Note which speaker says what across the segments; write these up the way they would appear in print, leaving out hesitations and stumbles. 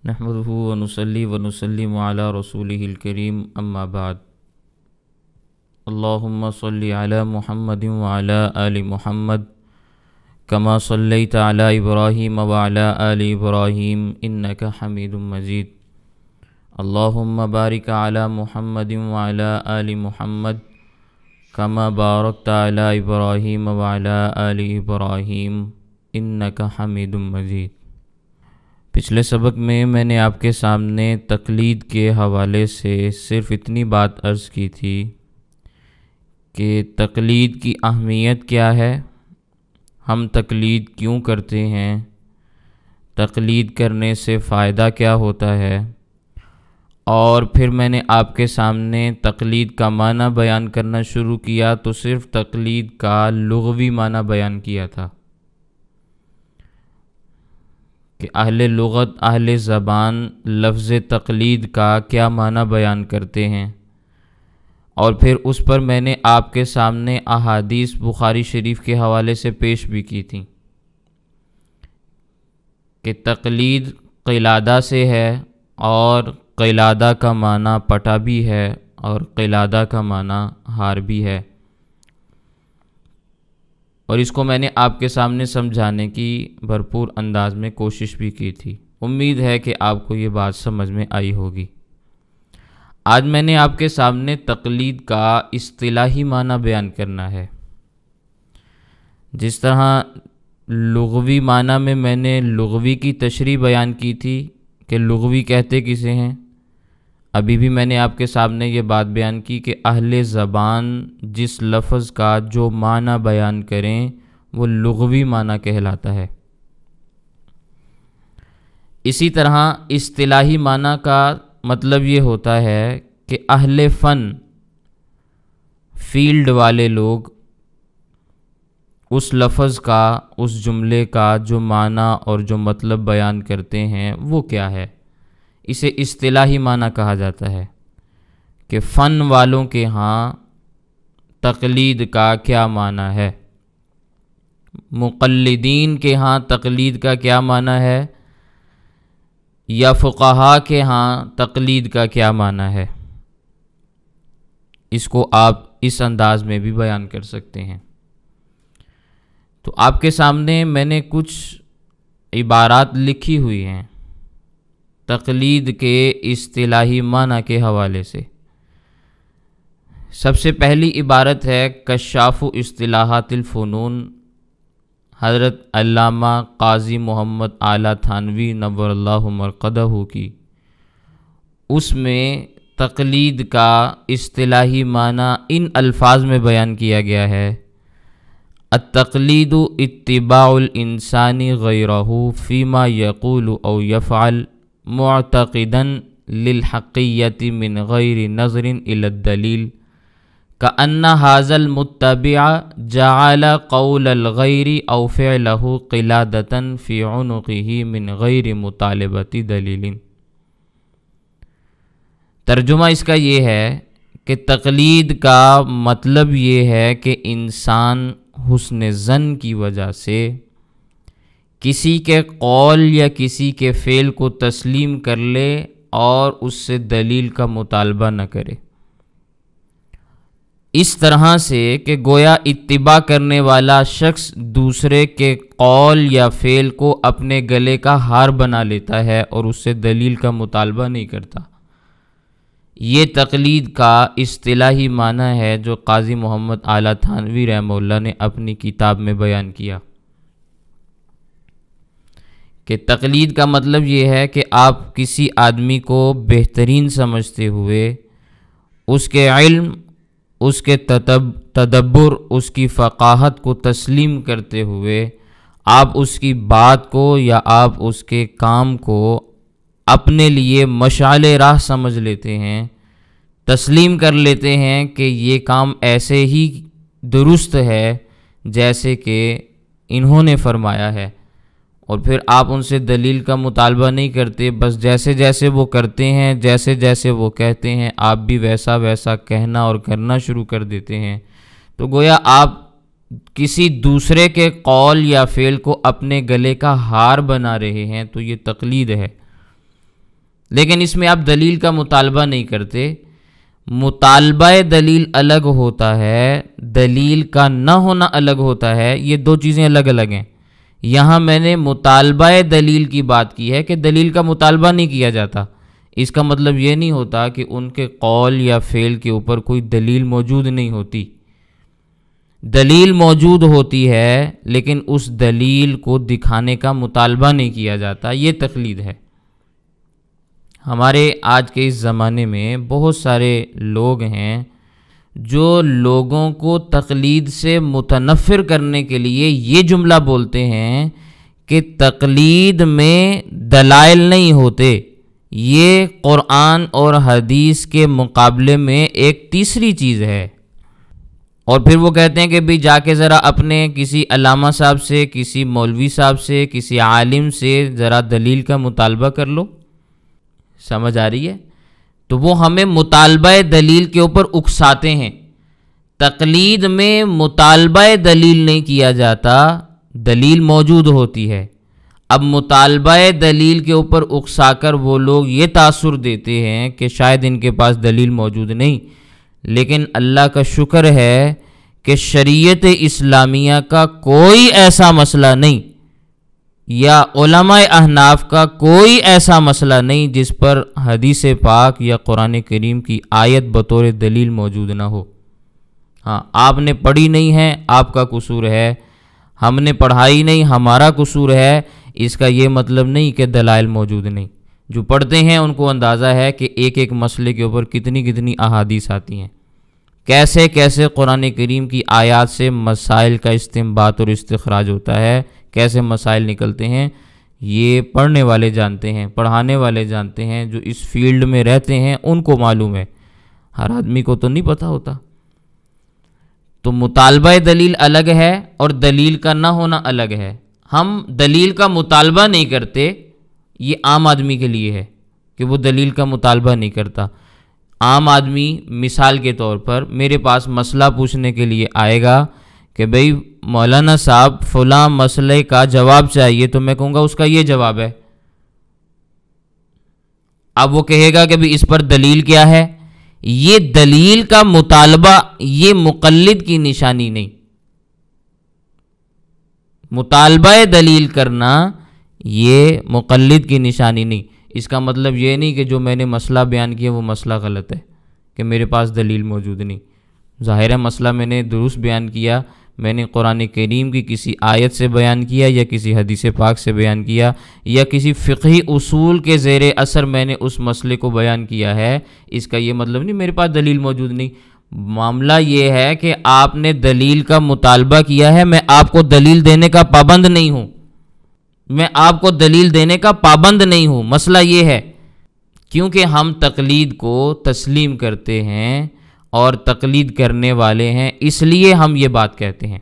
Speaker 1: نحمدہ ونصلی ونسلم علی رسولہ الکریم اما بعد اللہم صلی علی محمد وعلی آل محمد کما صلیت علی ابراہیم وعلی آل ابراہیم انک حمید مجید اللہم بارک علی محمد وعلی آل محمد کما بارکت علی ابراہیم وعلی آل ابراہیم انک حمید مجید۔ پچھلے سبق میں نے آپ کے سامنے تقلید کے حوالے سے صرف اتنی بات عرض کی تھی کہ تقلید کی اہمیت کیا ہے، ہم تقلید کیوں کرتے ہیں، تقلید کرنے سے فائدہ کیا ہوتا ہے، اور پھر میں نے آپ کے سامنے تقلید کا معنی بیان کرنا شروع کیا تو صرف تقلید کا لغوی معنی بیان کیا تھا کہ اہل لغت اہل زبان لفظ تقلید کا کیا معنی بیان کرتے ہیں، اور پھر اس پر میں نے آپ کے سامنے احادیث بخاری شریف کے حوالے سے پیش بھی کی تھیں کہ تقلید قلادہ سے ہے، اور قلادہ کا معنی پٹا بھی ہے اور قلادہ کا معنی ہار بھی ہے، اور اس کو میں نے آپ کے سامنے سمجھانے کی بھرپور انداز میں کوشش بھی کی تھی۔ امید ہے کہ آپ کو یہ بات سمجھ میں آئی ہوگی۔ آج میں نے آپ کے سامنے تقلید کا اصطلاحی معنی بیان کرنا ہے۔ جس طرح لغوی معنی میں نے لغوی کی تشریح بیان کی تھی کہ لغوی کہتے کسے ہیں، ابھی بھی میں نے آپ کے سامنے یہ بات بیان کی کہ اہل زبان جس لفظ کا جو معنی بیان کریں وہ لغوی معنی کہلاتا ہے۔ اسی طرح اصطلاحی معنی کا مطلب یہ ہوتا ہے کہ اہل فن فیلڈ والے لوگ اس لفظ کا اس جملے کا جو معنی اور جو مطلب بیان کرتے ہیں وہ کیا ہے، اسے اصطلاحی معنی کہا جاتا ہے کہ فن والوں کے ہاں تقلید کا کیا معنی ہے، مقلدین کے ہاں تقلید کا کیا معنی ہے، یا فقہاء کے ہاں تقلید کا کیا معنی ہے۔ اس کو آپ اس انداز میں بھی بیان کر سکتے ہیں۔ تو آپ کے سامنے میں نے کچھ عبارات لکھی ہوئی ہیں تقلید کے اصطلاحی معنی کے حوالے سے۔ سب سے پہلی عبارت ہے کشاف اصطلاحات الفنون، حضرت علامہ قاضی محمد اعلیٰ تھانوی نور اللہ مرقدہ کی۔ اس میں تقلید کا اصطلاحی معنی ان الفاظ میں بیان کیا گیا ہے: التقلید اتباع الانسان غیرہ فیما یقول او یفعل معتقدا للحقیت من غیر نظر الى الدلیل کأن هذا المتبع جعل قول الغیر او فعله قلادة فی عنقه من غیر مطالبة دلیل۔ ترجمہ اس کا یہ ہے کہ تقلید کا مطلب یہ ہے کہ انسان حسن ظن کی وجہ سے کسی کے قول یا کسی کے فعل کو تسلیم کر لے اور اس سے دلیل کا مطالبہ نہ کرے، اس طرح سے کہ گویا اتباع کرنے والا شخص دوسرے کے قول یا فعل کو اپنے گلے کا ہار بنا لیتا ہے اور اس سے دلیل کا مطالبہ نہیں کرتا۔ یہ تقلید کا اصطلاحی معنی ہے جو قاضی محمد اعلیٰ تھانوی رحمہ اللہ نے اپنی کتاب میں بیان کیا کہ تقلید کا مطلب یہ ہے کہ آپ کسی آدمی کو بہترین سمجھتے ہوئے اس کے علم، اس کے تدبر، اس کی فقاہت کو تسلیم کرتے ہوئے آپ اس کی بات کو یا آپ اس کے کام کو اپنے لیے مشعل راہ سمجھ لیتے ہیں، تسلیم کر لیتے ہیں کہ یہ کام ایسے ہی درست ہے جیسے کہ انہوں نے فرمایا ہے، اور پھر آپ ان سے دلیل کا مطالبہ نہیں کرتے، بس جیسے جیسے وہ کرتے ہیں، جیسے جیسے وہ کہتے ہیں آپ بھی ویسا ویسا کہنا اور کرنا شروع کر دیتے ہیں۔ تو گویا آپ کسی دوسرے کے قول یا فعل کو اپنے گلے کا ہار بنا رہے ہیں، تو یہ تقلید ہے۔ لیکن اس میں آپ دلیل کا مطالبہ نہیں کرتے۔ مطالبہ دلیل الگ ہوتا ہے، دلیل کا نہ ہونا الگ ہوتا ہے، یہ دو چیزیں الگ الگ ہیں۔ یہاں میں نے مطالبہ دلیل کی بات کی ہے کہ دلیل کا مطالبہ نہیں کیا جاتا۔ اس کا مطلب یہ نہیں ہوتا کہ ان کے قول یا فعل کے اوپر کوئی دلیل موجود نہیں ہوتی۔ دلیل موجود ہوتی ہے، لیکن اس دلیل کو دکھانے کا مطالبہ نہیں کیا جاتا، یہ تقلید ہے۔ ہمارے آج کے اس زمانے میں بہت سارے لوگ ہیں جو لوگوں کو تقلید سے متنفر کرنے کے لیے یہ جملہ بولتے ہیں کہ تقلید میں دلائل نہیں ہوتے، یہ قرآن اور حدیث کے مقابلے میں ایک تیسری چیز ہے۔ اور پھر وہ کہتے ہیں کہ بھی جا کے ذرا اپنے کسی علامہ صاحب سے، کسی مولوی صاحب سے، کسی عالم سے ذرا دلیل کا مطالبہ کر لو۔ سمجھ آ رہی ہے؟ تو وہ ہمیں مطالبہ دلیل کے اوپر اکساتے ہیں۔ تقلید میں مطالبہ دلیل نہیں کیا جاتا، دلیل موجود ہوتی ہے۔ اب مطالبہ دلیل کے اوپر اکسا کر وہ لوگ یہ تاثر دیتے ہیں کہ شاید ان کے پاس دلیل موجود نہیں، لیکن اللہ کا شکر ہے کہ شریعت اسلامیہ کا کوئی ایسا مسئلہ نہیں، یا علماء احناف کا کوئی ایسا مسئلہ نہیں جس پر حدیث پاک یا قرآن کریم کی آیت بطور دلیل موجود نہ ہو۔ ہاں، آپ نے پڑھی نہیں ہے، آپ کا قصور ہے، ہم نے پڑھائی نہیں، ہمارا قصور ہے۔ اس کا یہ مطلب نہیں کہ دلائل موجود نہیں۔ جو پڑھتے ہیں ان کو اندازہ ہے کہ ایک ایک مسئلے کے اوپر کتنی کتنی احادیث آتی ہیں، کیسے کیسے قرآن کریم کی آیات سے مسائل کا استنباط اور استخراج ہوتا ہے، کیسے مسائل نکلتے ہیں۔ یہ پڑھنے والے جانتے ہیں، پڑھانے والے جانتے ہیں، جو اس فیلڈ میں رہتے ہیں ان کو معلوم ہے، ہر آدمی کو تو نہیں پتہ ہوتا۔ تو مطالبہ دلیل الگ ہے اور دلیل کا نہ ہونا الگ ہے۔ ہم دلیل کا مطالبہ نہیں کرتے، یہ عام آدمی کے لیے ہے کہ وہ دلیل کا مطالبہ نہیں کرتا۔ عام آدمی مثال کے طور پر میرے پاس مسئلہ پوچھنے کے لیے آئے گا کہ بھئی مولانا صاحب فلاں مسئلے کا جواب چاہیے، تو میں کہوں گا اس کا یہ جواب ہے۔ اب وہ کہے گا کہ بھی اس پر دلیل کیا ہے؟ یہ دلیل کا مطالبہ، یہ مقلد کی نشانی نہیں۔ مطالبہ دلیل کرنا یہ مقلد کی نشانی نہیں۔ اس کا مطلب یہ نہیں کہ جو میں نے مسئلہ بیان کیا وہ مسئلہ غلط ہے، کہ میرے پاس دلیل موجود نہیں۔ ظاہر ہے مسئلہ میں نے درست بیان کیا، میں نے قرآن کریم کی کسی آیت سے بیان کیا یا کسی حدیث پاک سے بیان کیا یا کسی فقہی اصول کے زیر اثر میں نے اس مسئلے کو بیان کیا ہے۔ اس کا یہ مطلب نہیں میرے پاس دلیل موجود نہیں۔ معاملہ یہ ہے کہ آپ نے دلیل کا مطالبہ کیا ہے، میں آپ کو دلیل دینے کا پابند نہیں ہوں، میں آپ کو دلیل دینے کا پابند نہیں ہوں۔ مسئلہ یہ ہے کیونکہ ہم تقلید کو تسلیم کرتے ہیں اور تقلید کرنے والے ہیں، اس لیے ہم یہ بات کہتے ہیں،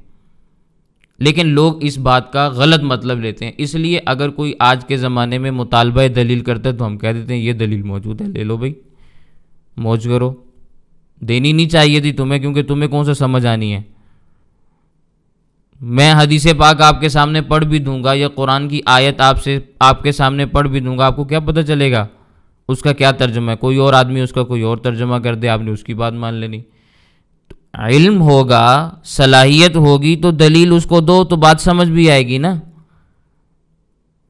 Speaker 1: لیکن لوگ اس بات کا غلط مطلب لیتے ہیں۔ اس لیے اگر کوئی آج کے زمانے میں مطالبہ دلیل کرتا ہے تو ہم کہہ دیتے ہیں یہ دلیل موجود ہے، لے لو بھائی، موج کرو۔ دینی نہیں چاہیے تھی تمہیں، کیونکہ تمہیں کون سا سمجھ آنی ہے۔ میں حدیث پاک آپ کے سامنے پڑھ بھی دوں گا یا قرآن کی آیت آپ کے سامنے پڑھ بھی دوں گا، آپ کو کیا پتہ چلے گا اس کا کیا ترجمہ ہے؟ کوئی اور آدمی اس کا کوئی اور ترجمہ کر دے، آپ نے اس کی بات مان لینی۔ تو علم ہوگا، صلاحیت ہوگی تو دلیل اس کو دو تو بات سمجھ بھی آئے گی نا،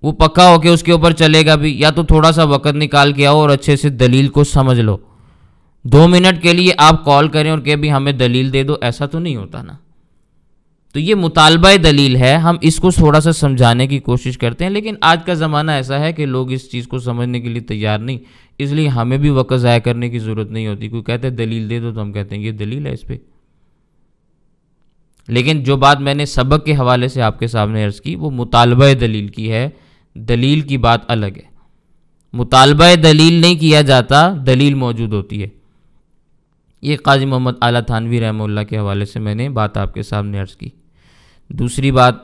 Speaker 1: وہ پکا ہو کے اس کے اوپر چلے گا بھی۔ یا تو تھوڑا سا وقت نکال کے آؤ اور اچھے سے دلیل کو سمجھ لو۔ 2 منٹ کے لیے آپ کال کریں اور کہ بھی ہمیں دلیل دے دو، ایسا تو نہیں ہوتا نا۔ تو یہ مطالبہ دلیل ہے، ہم اس کو تھوڑا سا سمجھانے کی کوشش کرتے ہیں، لیکن آج کا زمانہ ایسا ہے کہ لوگ اس چیز کو سمجھنے کے لیے تیار نہیں، اس لیے ہمیں بھی وقت ضائع کرنے کی ضرورت نہیں ہوتی۔ کوئی کہتے ہیں دلیل دے دو تو ہم کہتے ہیں یہ دلیل ہے اس پہ۔ لیکن جو بات میں نے سبق کے حوالے سے آپ کے سامنے عرض کی وہ مطالبہ دلیل کی ہے، دلیل کی بات الگ ہے۔ مطالبہ دلیل نہیں کیا جاتا، دلیل موجود ہوتی ہے۔ یہ قاضی محمد اعلیٰ تھانوی رحمہ اللہ کے حوالے سے میں نے بات آپ کے سامنے عرض کی۔ دوسری بات،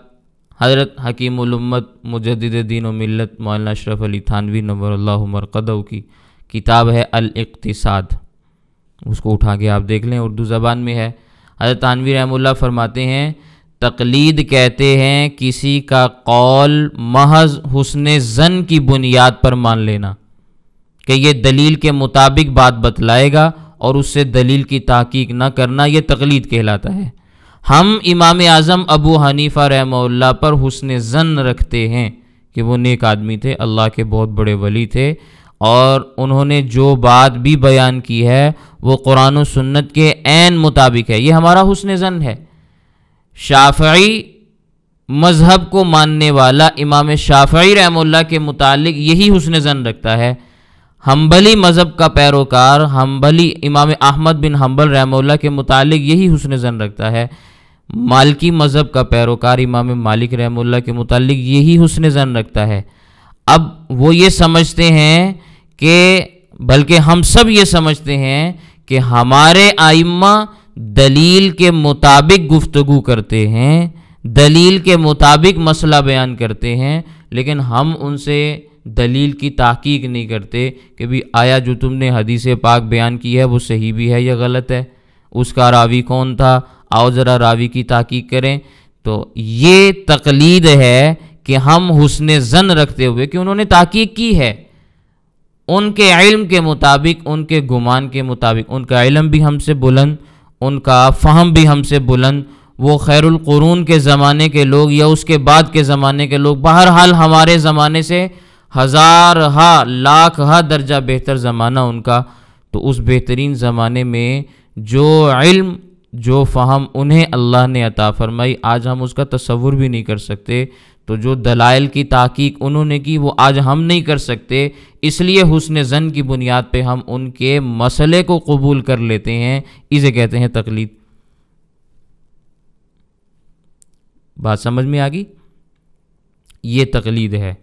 Speaker 1: حضرت حکیم الامت مجدد دین و ملت مولانا اشرف علی تھانوی نور اللہ مرقدہ کی کتاب ہے الاقتصاد، اس کو اٹھا کے آپ دیکھ لیں، اردو زبان میں ہے۔ حضرت تھانوی رحمہ اللہ فرماتے ہیں تقلید کہتے ہیں کسی کا قول محض حسن ظن کی بنیاد پر مان لینا۔ کہ یہ دلیل کے مطابق بات بتلائے گا اور اس سے دلیل کی تحقیق نہ کرنا، یہ تقلید کہلاتا ہے۔ ہم امام اعظم ابو حنیفہ رحمہ اللہ پر حسن ظن رکھتے ہیں کہ وہ نیک آدمی تھے، اللہ کے بہت بڑے ولی تھے، اور انہوں نے جو بات بھی بیان کی ہے وہ قرآن و سنت کے عین مطابق ہے، یہ ہمارا حسن ظن ہے۔ شافعی مذہب کو ماننے والا امام شافعی رحمہ اللہ کے متعلق یہی حسن ظن رکھتا ہے۔ حنبلی مذہب کا پیروکار حنبلی امام احمد بن حنبل رحمہ اللہ کے متعلق یہی حسن ظن رکھتا ہے۔ مالکی مذہب کا پیروکار امام مالک رحمہ اللہ کے متعلق یہی حسن ظن رکھتا ہے۔ اب وہ یہ سمجھتے ہیں کہ بلکہ ہم سب یہ سمجھتے ہیں کہ ہمارے ائمہ دلیل کے مطابق گفتگو کرتے ہیں، دلیل کے مطابق مسئلہ بیان کرتے ہیں، لیکن ہم ان سے دلیل کی تحقیق نہیں کرتے کہ بھی آیا جو تم نے حدیث پاک بیان کی ہے وہ صحیح بھی ہے یا غلط ہے، اس کا راوی کون تھا، آؤ ذرا راوی کی تحقیق کریں۔ تو یہ تقلید ہے کہ ہم حسن ظن رکھتے ہوئے کہ انہوں نے تحقیق کی ہے، ان کے علم کے مطابق، ان کے گمان کے مطابق، ان کا علم بھی ہم سے بلند، ان کا فہم بھی ہم سے بلند، وہ خیر القرون کے زمانے کے لوگ یا اس کے بعد کے زمانے کے لوگ، بہرحال ہمارے زمانے سے ہزارہا لاکھا درجہ بہتر زمانہ ان کا، تو اس بہترین زمانے میں جو علم جو فہم انہیں اللہ نے عطا فرمائی آج ہم اس کا تصور بھی نہیں کر سکتے، تو جو دلائل کی تحقیق انہوں نے کی وہ آج ہم نہیں کر سکتے، اس لیے حسن ظن کی بنیاد پہ ہم ان کے مسئلے کو قبول کر لیتے ہیں، اسے کہتے ہیں تقلید۔ بات سمجھ میں آ گئی؟ یہ تقلید ہے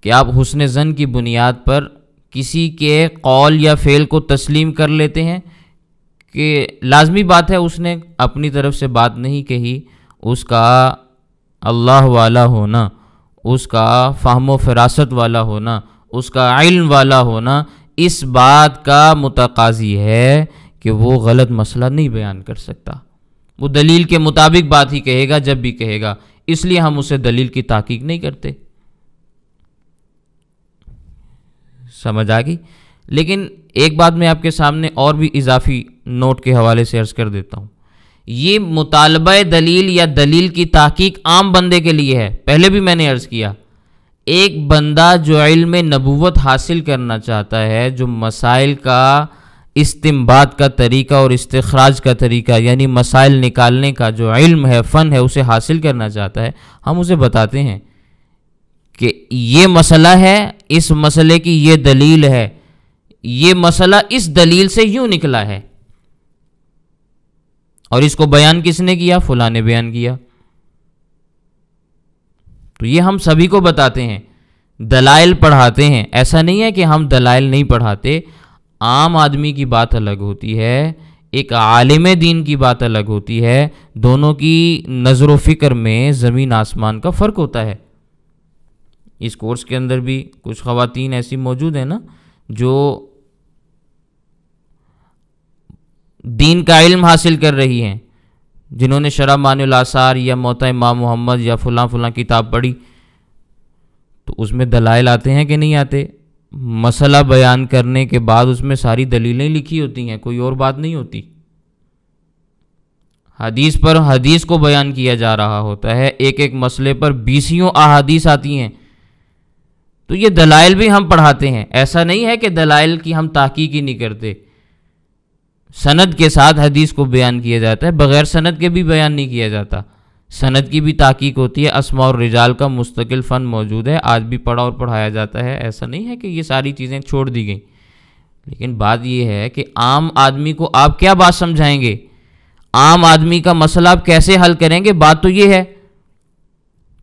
Speaker 1: کہ آپ حسن ظن کی بنیاد پر کسی کے قول یا فعل کو تسلیم کر لیتے ہیں کہ لازمی بات ہے اس نے اپنی طرف سے بات نہیں کہی، اس کا اللہ والا ہونا، اس کا فہم و فراست والا ہونا، اس کا علم والا ہونا اس بات کا متقاضی ہے کہ وہ غلط مسئلہ نہیں بیان کر سکتا، وہ دلیل کے مطابق بات ہی کہے گا جب بھی کہے گا، اس لیے ہم اسے دلیل کی تحقیق نہیں کرتے۔ سمجھ آ گئی؟ لیکن ایک بات میں آپ کے سامنے اور بھی اضافی نوٹ کے حوالے سے عرض کر دیتا ہوں، یہ مطالبہ دلیل یا دلیل کی تحقیق عام بندے کے لیے ہے۔ پہلے بھی میں نے عرض کیا، ایک بندہ جو علم نبوت حاصل کرنا چاہتا ہے، جو مسائل کا استنباط کا طریقہ اور استخراج کا طریقہ یعنی مسائل نکالنے کا جو علم ہے، فن ہے، اسے حاصل کرنا چاہتا ہے، ہم اسے بتاتے ہیں کہ یہ مسئلہ ہے، اس مسئلے کی یہ دلیل ہے، یہ مسئلہ اس دلیل سے یوں نکلا ہے، اور اس کو بیان کس نے کیا؟ فلاں نے بیان کیا۔ تو یہ ہم سبھی کو بتاتے ہیں، دلائل پڑھاتے ہیں، ایسا نہیں ہے کہ ہم دلائل نہیں پڑھاتے۔ عام آدمی کی بات الگ ہوتی ہے، ایک عالم دین کی بات الگ ہوتی ہے، دونوں کی نظر و فکر میں زمین آسمان کا فرق ہوتا ہے۔ اس کورس کے اندر بھی کچھ خواتین ایسی موجود ہیں نا جو دین کا علم حاصل کر رہی ہیں، جنہوں نے شرح معانی الاثار یا موطا امام محمد یا فلاں فلاں کتاب پڑھی، تو اس میں دلائل آتے ہیں کہ نہیں آتے؟ مسئلہ بیان کرنے کے بعد اس میں ساری دلیلیں لکھی ہوتی ہیں، کوئی اور بات نہیں ہوتی۔ حدیث پر حدیث کو بیان کیا جا رہا ہوتا ہے، ایک ایک مسئلے پر 20 احادیث آتی ہیں، تو یہ دلائل بھی ہم پڑھاتے ہیں۔ ایسا نہیں ہے کہ دلائل کی ہم تحقیق ہی نہیں کرتے، سند کے ساتھ حدیث کو بیان کیا جاتا ہے، بغیر سند کے بھی بیان نہیں کیا جاتا، سند کی بھی تحقیق ہوتی ہے۔ اسماء اور رجال کا مستقل فن موجود ہے، آج بھی پڑھا اور پڑھایا جاتا ہے، ایسا نہیں ہے کہ یہ ساری چیزیں چھوڑ دی گئیں۔ لیکن بات یہ ہے کہ عام آدمی کو آپ کیا بات سمجھائیں گے، عام آدمی کا مسئلہ آپ کیسے حل کریں گے؟ بات تو یہ ہے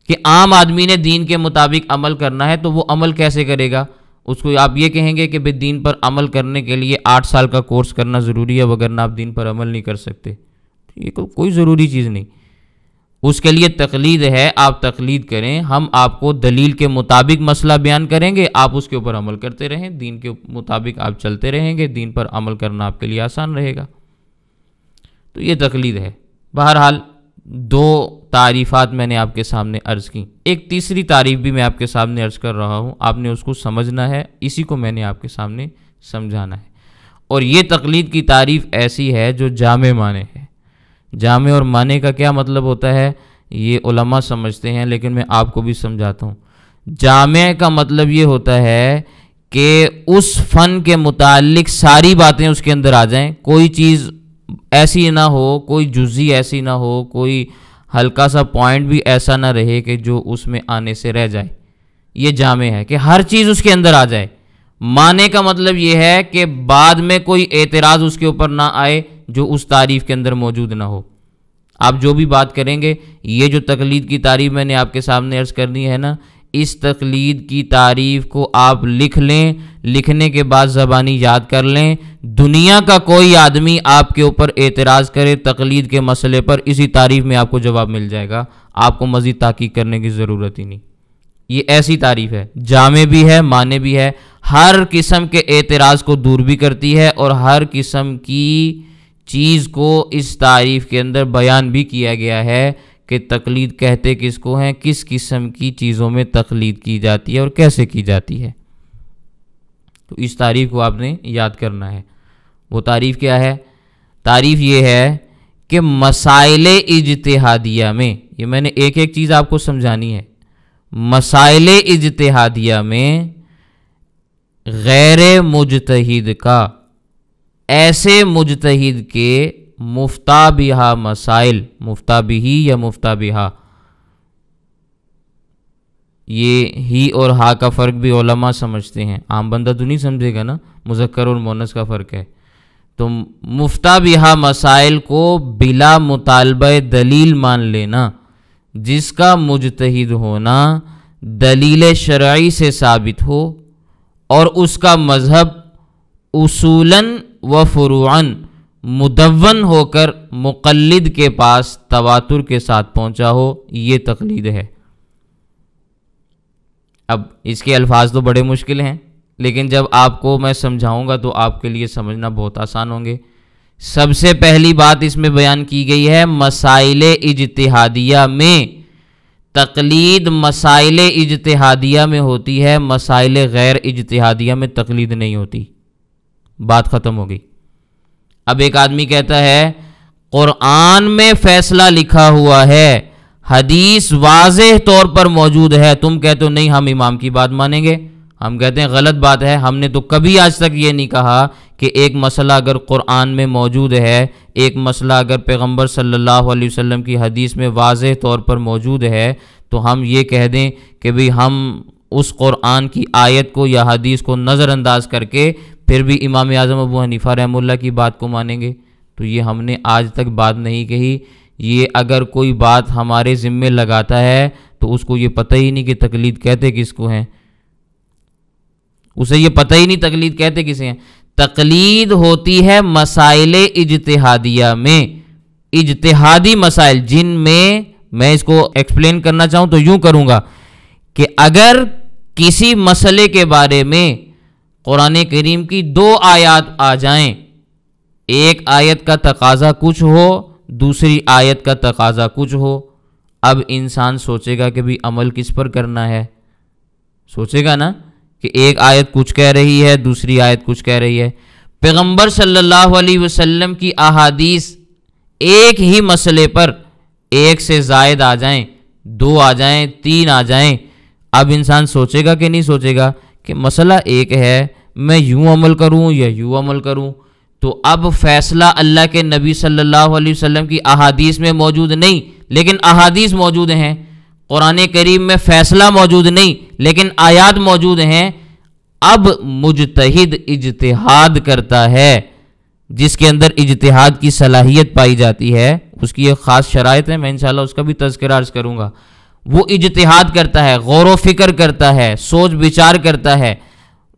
Speaker 1: کہ عام آدمی نے دین کے مطابق عمل کرنا ہے، تو وہ عمل کیسے کرے گا؟ اس کو آپ یہ کہیں گے کہ بھئی دین پر عمل کرنے کے لیے 8 سال کا کورس کرنا ضروری ہے، وگرنہ آپ دین پر عمل نہیں کر سکتے، یہ کوئی ضروری چیز نہیں۔ اس کے لیے تقلید ہے، آپ تقلید کریں، ہم آپ کو دلیل کے مطابق مسئلہ بیان کریں گے، آپ اس کے اوپر عمل کرتے رہیں، دین کے مطابق آپ چلتے رہیں گے، دین پر عمل کرنا آپ کے لیے آسان رہے گا۔ تو یہ تقلید ہے۔ بہرحال 2 تعریفات میں نے آپ کے سامنے عرض کی، ایک تیسری تعریف بھی میں آپ کے سامنے عرض کر رہا ہوں، آپ نے اس کو سمجھنا ہے، اسی کو میں نے آپ کے سامنے سمجھانا ہے۔ اور یہ تقلید کی تعریف ایسی ہے جو جامع معنی ہے۔ جامع اور معنی کا کیا مطلب ہوتا ہے یہ علماء سمجھتے ہیں، لیکن میں آپ کو بھی سمجھاتا ہوں۔ جامع کا مطلب یہ ہوتا ہے کہ اس فن کے متعلق ساری باتیں اس کے اندر آ جائیں، کوئی چیز ایسی نہ ہو، کوئی جزئی ایسی نہ ہو، کوئی ہلکا سا پوائنٹ بھی ایسا نہ رہے کہ جو اس میں آنے سے رہ جائے۔ یہ جامع ہے کہ ہر چیز اس کے اندر آ جائے۔ معنی کا مطلب یہ ہے کہ بعد میں کوئی اعتراض اس کے اوپر نہ آئے جو اس تعریف کے اندر موجود نہ ہو۔ آپ جو بھی بات کریں گے، یہ جو تقلید کی تعریف میں نے آپ کے سامنے عرض کرنی ہے نا، اس تقلید کی تعریف کو آپ لکھ لیں، لکھنے کے بعد زبانی یاد کر لیں۔ دنیا کا کوئی آدمی آپ کے اوپر اعتراض کرے تقلید کے مسئلے پر، اسی تعریف میں آپ کو جواب مل جائے گا، آپ کو مزید تحقیق کرنے کی ضرورت ہی نہیں۔ یہ ایسی تعریف ہے، جامع بھی ہے، معنی بھی ہے، ہر قسم کے اعتراض کو دور بھی کرتی ہے، اور ہر قسم کی چیز کو اس تعریف کے اندر بیان بھی کیا گیا ہے کہ تقلید کہتے کس کو ہیں، کس قسم کی چیزوں میں تقلید کی جاتی ہے اور کیسے کی جاتی ہے۔ تو اس تعریف کو آپ نے یاد کرنا ہے۔ وہ تعریف کیا ہے؟ تعریف یہ ہے کہ مسائل اجتہادیہ میں، یہ میں نے ایک ایک چیز آپ کو سمجھانی ہے، مسائل اجتہادیہ میں غیر مجتہد کا، ایسے مجتہد کے مفتہ بہا مسائل، مفتہ بہی یا مفتہ بہا، یہ ہی اور ہا کا فرق بھی علماء سمجھتے ہیں، عام بندہ تو نہیں سمجھے گا نا، مذکر اور مؤنث کا فرق ہے۔ تو مفتہ بہا مسائل کو بلا مطالبہ دلیل مان لینا، جس کا مجتہد ہونا دلیل شرعی سے ثابت ہو اور اس کا مذہب اصولاً و فروعاً مدون ہو کر مقلد کے پاس تواتر کے ساتھ پہنچا ہو، یہ تقلید ہے۔ اب اس کے الفاظ تو بڑے مشکل ہیں، لیکن جب آپ کو میں سمجھاؤں گا تو آپ کے لیے سمجھنا بہت آسان ہوں گے۔ سب سے پہلی بات اس میں بیان کی گئی ہے مسائل اجتہادیہ میں، تقلید مسائل اجتہادیہ میں ہوتی ہے، مسائل غیر اجتہادیہ میں تقلید نہیں ہوتی۔ بات ختم ہو گئی۔ اب ایک آدمی کہتا ہے قرآن میں فیصلہ لکھا ہوا ہے، حدیث واضح طور پر موجود ہے، تم کہتے ہو نہیں ہم امام کی بات مانیں گے۔ ہم کہتے ہیں غلط بات ہے، ہم نے تو کبھی آج تک یہ نہیں کہا کہ ایک مسئلہ اگر قرآن میں موجود ہے، ایک مسئلہ اگر پیغمبر صلی اللہ علیہ وسلم کی حدیث میں واضح طور پر موجود ہے تو ہم یہ کہہ دیں کہ بھی ہم اس قرآن کی آیت کو یا حدیث کو نظر انداز کر کے پھر بھی امام اعظم ابو حنیفہ رحمہ اللہ کی بات کو مانیں گے۔ تو یہ ہم نے آج تک بات نہیں کہی۔ یہ اگر کوئی بات ہمارے ذمے لگاتا ہے تو اس کو یہ پتہ ہی نہیں کہ تقلید کہتے کس کو ہیں، اسے یہ پتہ ہی نہیں تقلید کہتے کسے ہیں۔ تقلید ہوتی ہے مسائل اجتہادیہ میں، اجتہادی مسائل جن میں اس کو ایکسپلین کرنا چاہوں تو یوں کروں گا کہ اگر کسی مسئلے کے بارے میں قرآن کریم کی دو آیات آ جائیں، ایک آیت کا تقاضا کچھ ہو، دوسری آیت کا تقاضا کچھ ہو، اب انسان سوچے گا کہ بھی عمل کس پر کرنا ہے، سوچے گا نا کہ ایک آیت کچھ کہہ رہی ہے، دوسری آیت کچھ کہہ رہی ہے۔ پیغمبر صلی اللہ علیہ وسلم کی احادیث ایک ہی مسئلے پر ایک سے زائد آ جائیں، دو آ جائیں، تین آ جائیں، اب انسان سوچے گا کہ نہیں سوچے گا کہ مسئلہ ایک ہے، میں یوں عمل کروں یا یوں عمل کروں۔ تو اب فیصلہ اللہ کے نبی صلی اللہ علیہ وسلم کی احادیث میں موجود نہیں، لیکن احادیث موجود ہیں۔ قرآن کریم میں فیصلہ موجود نہیں لیکن آیات موجود ہیں۔ اب مجتہد اجتہاد کرتا ہے، جس کے اندر اجتہاد کی صلاحیت پائی جاتی ہے، اس کی ایک خاص شرائط ہے، میں انشاءاللہ اس کا بھی تذکرہ عرض کروں گا۔ وہ اجتہاد کرتا ہے، غور و فکر کرتا ہے، سوچ بچار کرتا ہے،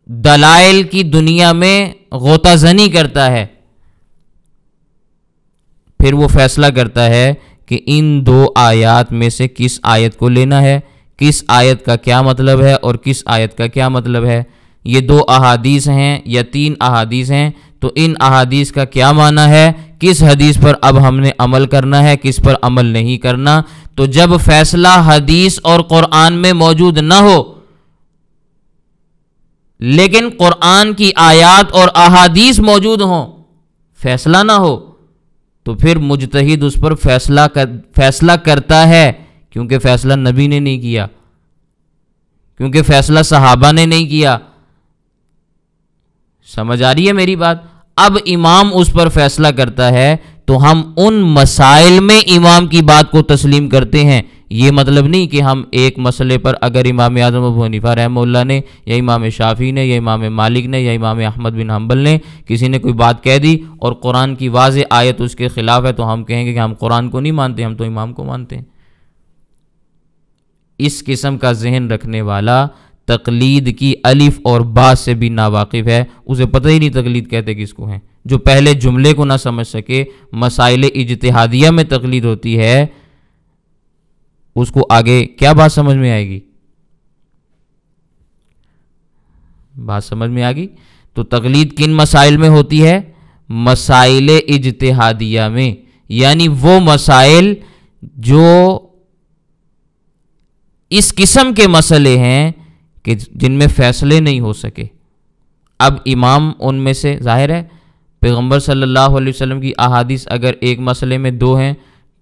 Speaker 1: دلائل کی دنیا میں غوطہ زنی کرتا ہے، پھر وہ فیصلہ کرتا ہے کہ ان دو آیات میں سے کس آیت کو لینا ہے، کس آیت کا کیا مطلب ہے اور کس آیت کا کیا مطلب ہے۔ یہ دو احادیث ہیں یا تین احادیث ہیں، تو ان احادیث کا کیا معنی ہے، کس حدیث پر اب ہم نے عمل کرنا ہے، کس پر عمل نہیں کرنا۔ تو جب فیصلہ حدیث اور قرآن میں موجود نہ ہو لیکن قرآن کی آیات اور احادیث موجود ہوں، فیصلہ نہ ہو، تو پھر مجتہد اس پر فیصلہ کرتا ہے، کیونکہ فیصلہ نبی نے نہیں کیا، کیونکہ فیصلہ صحابہ نے نہیں کیا۔ سمجھ آ رہی ہے میری بات؟ اب امام اس پر فیصلہ کرتا ہے تو ہم ان مسائل میں امام کی بات کو تسلیم کرتے ہیں۔ یہ مطلب نہیں کہ ہم ایک مسئلے پر اگر امام اعظم ابو حنیفہ رحمہ اللہ نے یا امام شافعی نے یا امام مالک نے یا امام احمد بن حنبل نے کسی نے کوئی بات کہہ دی اور قرآن کی واضح آیت اس کے خلاف ہے تو ہم کہیں گے کہ ہم قرآن کو نہیں مانتے، ہم تو امام کو مانتے ہیں۔ اس قسم کا ذہن رکھنے والا تقلید کی الف اور با سے بھی ناواقف ہے، اسے پتہ ہی نہیں تقلید کہتے کس کو ہیں۔ جو پہلے جملے کو نہ سمجھ سکے، مسائل اجتہادیہ میں تقلید ہوتی ہے، اس کو آگے کیا بات سمجھ میں آئے گی؟ بات سمجھ میں آ گئی؟ تو تقلید کن مسائل میں ہوتی ہے؟ مسائل اجتہادیہ میں، یعنی وہ مسائل جو اس قسم کے مسئلے ہیں کہ جن میں فیصلے نہیں ہو سکے۔ اب امام ان میں سے، ظاہر ہے پیغمبر صلی اللہ علیہ وسلم کی احادیث اگر ایک مسئلے میں دو ہیں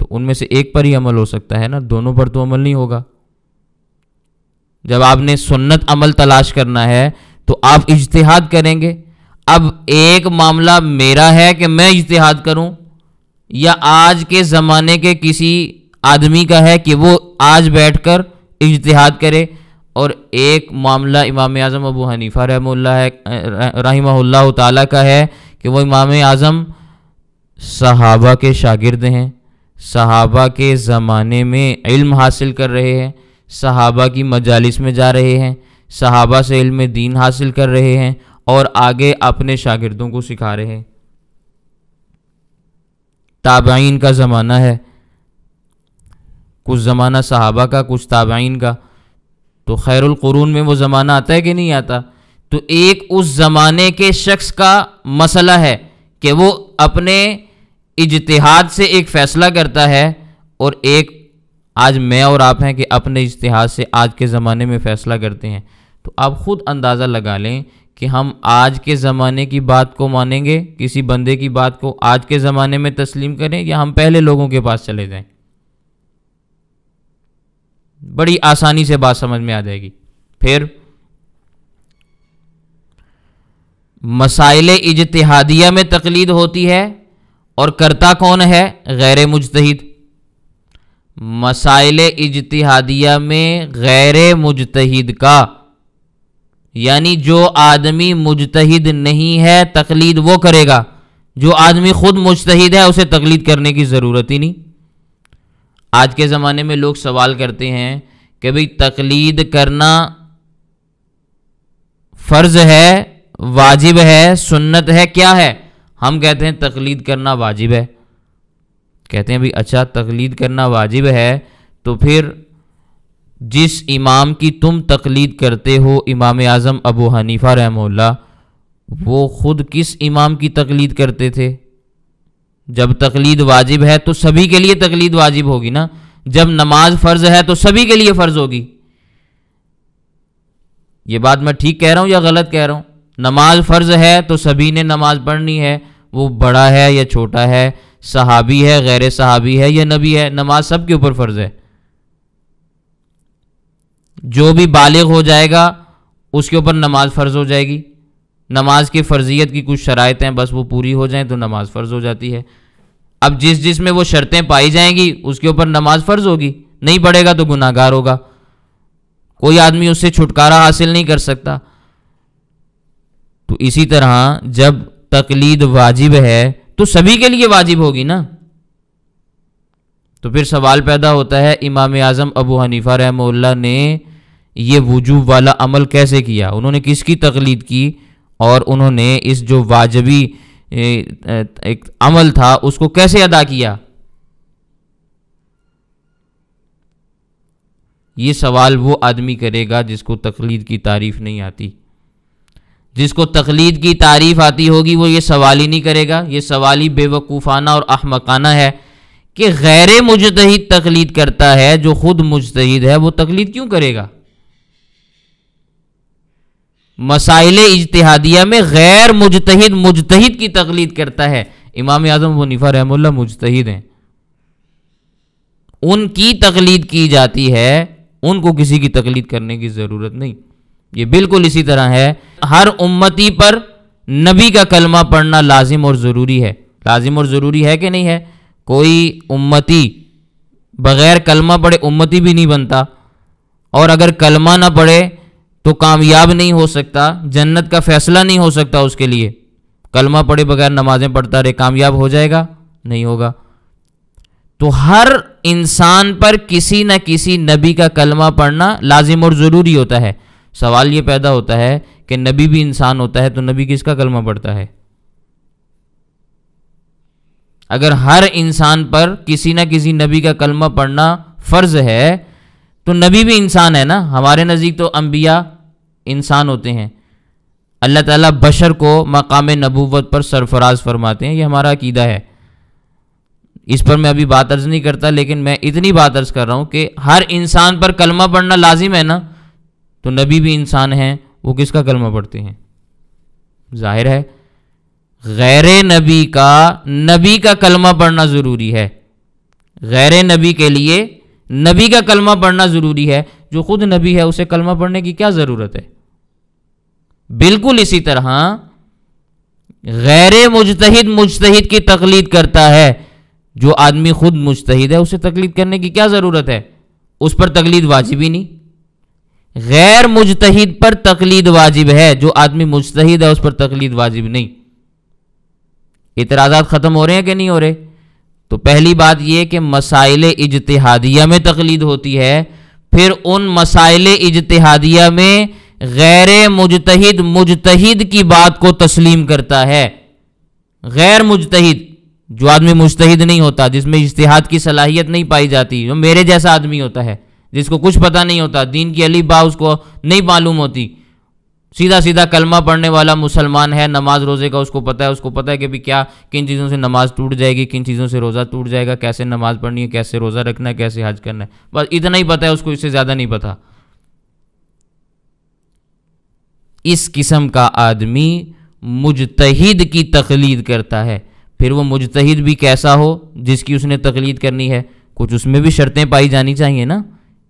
Speaker 1: تو ان میں سے ایک پر ہی عمل ہو سکتا ہے نا، دونوں پر تو عمل نہیں ہوگا۔ جب آپ نے سنت عمل تلاش کرنا ہے تو آپ اجتہاد کریں گے۔ اب ایک معاملہ میرا ہے کہ میں اجتہاد کروں، یا آج کے زمانے کے کسی آدمی کا ہے کہ وہ آج بیٹھ کر اجتہاد کرے، اور ایک معاملہ امام اعظم ابو حنیفہ رحمہ اللہ تعالیٰ کا ہے کہ وہ امام اعظم صحابہ کے شاگرد ہیں، صحابہ کے زمانے میں علم حاصل کر رہے ہیں، صحابہ کی مجالس میں جا رہے ہیں، صحابہ سے علم دین حاصل کر رہے ہیں اور آگے اپنے شاگردوں کو سکھا رہے ہیں۔ تابعین کا زمانہ ہے، کچھ زمانہ صحابہ کا، کچھ تابعین کا، تو خیر القرون میں وہ زمانہ آتا ہے کہ نہیں آتا؟ تو ایک اس زمانے کے شخص کا مسئلہ ہے کہ وہ اپنے اجتہاد سے ایک فیصلہ کرتا ہے، اور ایک آج میں اور آپ ہیں کہ اپنے اجتہاد سے آج کے زمانے میں فیصلہ کرتے ہیں۔ تو آپ خود اندازہ لگا لیں کہ ہم آج کے زمانے کی بات کو مانیں گے، کسی بندے کی بات کو آج کے زمانے میں تسلیم کریں، یا ہم پہلے لوگوں کے پاس چلے جائیں؟ بڑی آسانی سے بات سمجھ میں آ جائے گی۔ پھر مسائل اجتہادیہ میں تقلید ہوتی ہے، اور کرتا کون ہے؟ غیر مجتہد۔ مسائل اجتہادیہ میں غیر مجتہد کا، یعنی جو آدمی مجتہد نہیں ہے تقلید وہ کرے گا، جو آدمی خود مجتہد ہے اسے تقلید کرنے کی ضرورت ہی نہیں۔ آج کے زمانے میں لوگ سوال کرتے ہیں کہ بھئی تقلید کرنا فرض ہے، واجب ہے، سنت ہے، کیا ہے؟ ہم کہتے ہیں تقلید کرنا واجب ہے۔ کہتے ہیں بھئی اچھا تقلید کرنا واجب ہے، تو پھر جس امام کی تم تقلید کرتے ہو امام اعظم ابو حنیفہ رحمہ اللہ، وہ خود کس امام کی تقلید کرتے تھے؟ جب تقلید واجب ہے تو سبھی کے لیے تقلید واجب ہوگی نا، جب نماز فرض ہے تو سبھی کے لیے فرض ہوگی۔ یہ بات میں ٹھیک کہہ رہا ہوں یا غلط کہہ رہا ہوں؟ نماز فرض ہے تو سبھی نے نماز پڑھنی ہے، وہ بڑا ہے یا چھوٹا ہے، صحابی ہے، غیر صحابی ہے یا نبی ہے، نماز سب کے اوپر فرض ہے۔ جو بھی بالغ ہو جائے گا اس کے اوپر نماز فرض ہو جائے گی۔ نماز کی فرضیت کی کچھ شرائط ہیں، بس وہ پوری ہو جائیں تو نماز فرض ہو جاتی ہے۔ اب جس میں وہ شرطیں پائی جائیں گی اس کے اوپر نماز فرض ہوگی، نہیں پڑھے گا تو گناہ گار ہوگا، کوئی آدمی اس سے چھٹکارا حاصل نہیں کر سکتا۔ تو اسی طرح جب تقلید واجب ہے تو سبھی کے لیے واجب ہوگی نا۔ تو پھر سوال پیدا ہوتا ہے امام اعظم ابو حنیفہ رحمہ اللہ نے یہ وجوب والا عمل کیسے کیا؟ انہوں نے کس کی تقلید کی، اور انہوں نے اس جو واجبی ایک عمل تھا اس کو کیسے ادا کیا؟ یہ سوال وہ آدمی کرے گا جس کو تقلید کی تعریف نہیں آتی۔ جس کو تقلید کی تعریف آتی ہوگی وہ یہ سوال ہی نہیں کرے گا۔ یہ سوال ہی بے وقوفانہ اور احمقانہ ہے کہ غیر مجتہد تقلید کرتا ہے، جو خود مجتہد ہے وہ تقلید کیوں کرے گا؟ مسائل اجتہادیہ میں غیر مجتہد مجتہد کی تقلید کرتا ہے۔ امام اعظم ابو حنیفہ رحمہ اللہ مجتہد ہیں، ان کی تقلید کی جاتی ہے، ان کو کسی کی تقلید کرنے کی ضرورت نہیں۔ یہ بالکل اسی طرح ہے، ہر امتی پر نبی کا کلمہ پڑھنا لازم اور ضروری ہے۔ لازم اور ضروری ہے کہ نہیں ہے؟ کوئی امتی بغیر کلمہ پڑھے امتی بھی نہیں بنتا، اور اگر کلمہ نہ پڑھے تو کامیاب نہیں ہو سکتا، جنت کا فیصلہ نہیں ہو سکتا اس کے لیے۔ کلمہ پڑھے بغیر نمازیں پڑھتا رہے، کامیاب ہو جائے گا؟ نہیں ہوگا۔ تو ہر انسان پر کسی نہ کسی نبی کا کلمہ پڑھنا لازم اور ضروری ہوتا ہے۔ سوال یہ پیدا ہوتا ہے کہ نبی بھی انسان ہوتا ہے تو نبی کس کا کلمہ پڑھتا ہے؟ اگر ہر انسان پر کسی نہ کسی نبی کا کلمہ پڑھنا فرض ہے تو نبی بھی انسان ہے نا۔ ہمارے نزدیک تو انبیاء انسان ہوتے ہیں، اللہ تعالیٰ بشر کو مقام نبوت پر سرفراز فرماتے ہیں، یہ ہمارا عقیدہ ہے۔ اس پر میں ابھی بات عرض نہیں کرتا، لیکن میں اتنی بات عرض کر رہا ہوں کہ ہر انسان پر کلمہ پڑھنا لازم ہے نا، تو نبی بھی انسان ہیں، وہ کس کا کلمہ پڑھتے ہیں؟ ظاہر ہے غیر نبی کا کلمہ پڑھنا ضروری ہے۔ غیر نبی کے لیے نبی کا کلمہ پڑھنا ضروری ہے، جو خود نبی ہے اسے کلمہ پڑھنے کی کیا ضرورت ہے؟ بالکل اسی طرح غیر مجتہد مجتہد کی تقلید کرتا ہے، جو آدمی خود مجتہد ہے اسے تقلید کرنے کی کیا ضرورت ہے؟ اس پر تقلید واجب ہی نہیں۔ غیر مجتہد پر تقلید واجب ہے، جو آدمی مجتہد ہے اس پر تقلید واجب نہیں۔ اعتراضات ختم ہو رہے ہیں کہ نہیں ہو رہے؟ تو پہلی بات یہ کہ مسائل اجتہادیہ میں تقلید ہوتی ہے، پھر ان مسائل اجتہادیہ میں غیر مجتہد مجتہد کی بات کو تسلیم کرتا ہے۔ غیر مجتہد جو آدمی مجتہد نہیں ہوتا، جس میں اجتہاد کی صلاحیت نہیں پائی جاتی، جو میرے جیسا آدمی ہوتا ہے، جس کو کچھ پتہ نہیں ہوتا، دین کی الف با اس کو نہیں معلوم ہوتی، سیدھا سیدھا کلمہ پڑھنے والا مسلمان ہے، نماز روزے کا اس کو پتہ ہے کہ بھی کیا کن چیزوں سے نماز ٹوٹ جائے گی، کن چیزوں سے روزہ ٹوٹ جائے گا، کیسے نماز پڑھنی ہے، کیسے روزہ رکھنا ہے، کیسے حج کرنا ہے، بس اتنا ہی پتہ ہے اس کو، اس سے زیادہ نہیں پتہ۔ اس قسم کا آدمی مجتہد کی تقلید کرتا ہے، پھر وہ مجتہد بھی کیسا ہو جس کی اس نے تقلید کرنی ہے، کچھ اس میں بھی شرطیں پائی جانی چاہیے نا،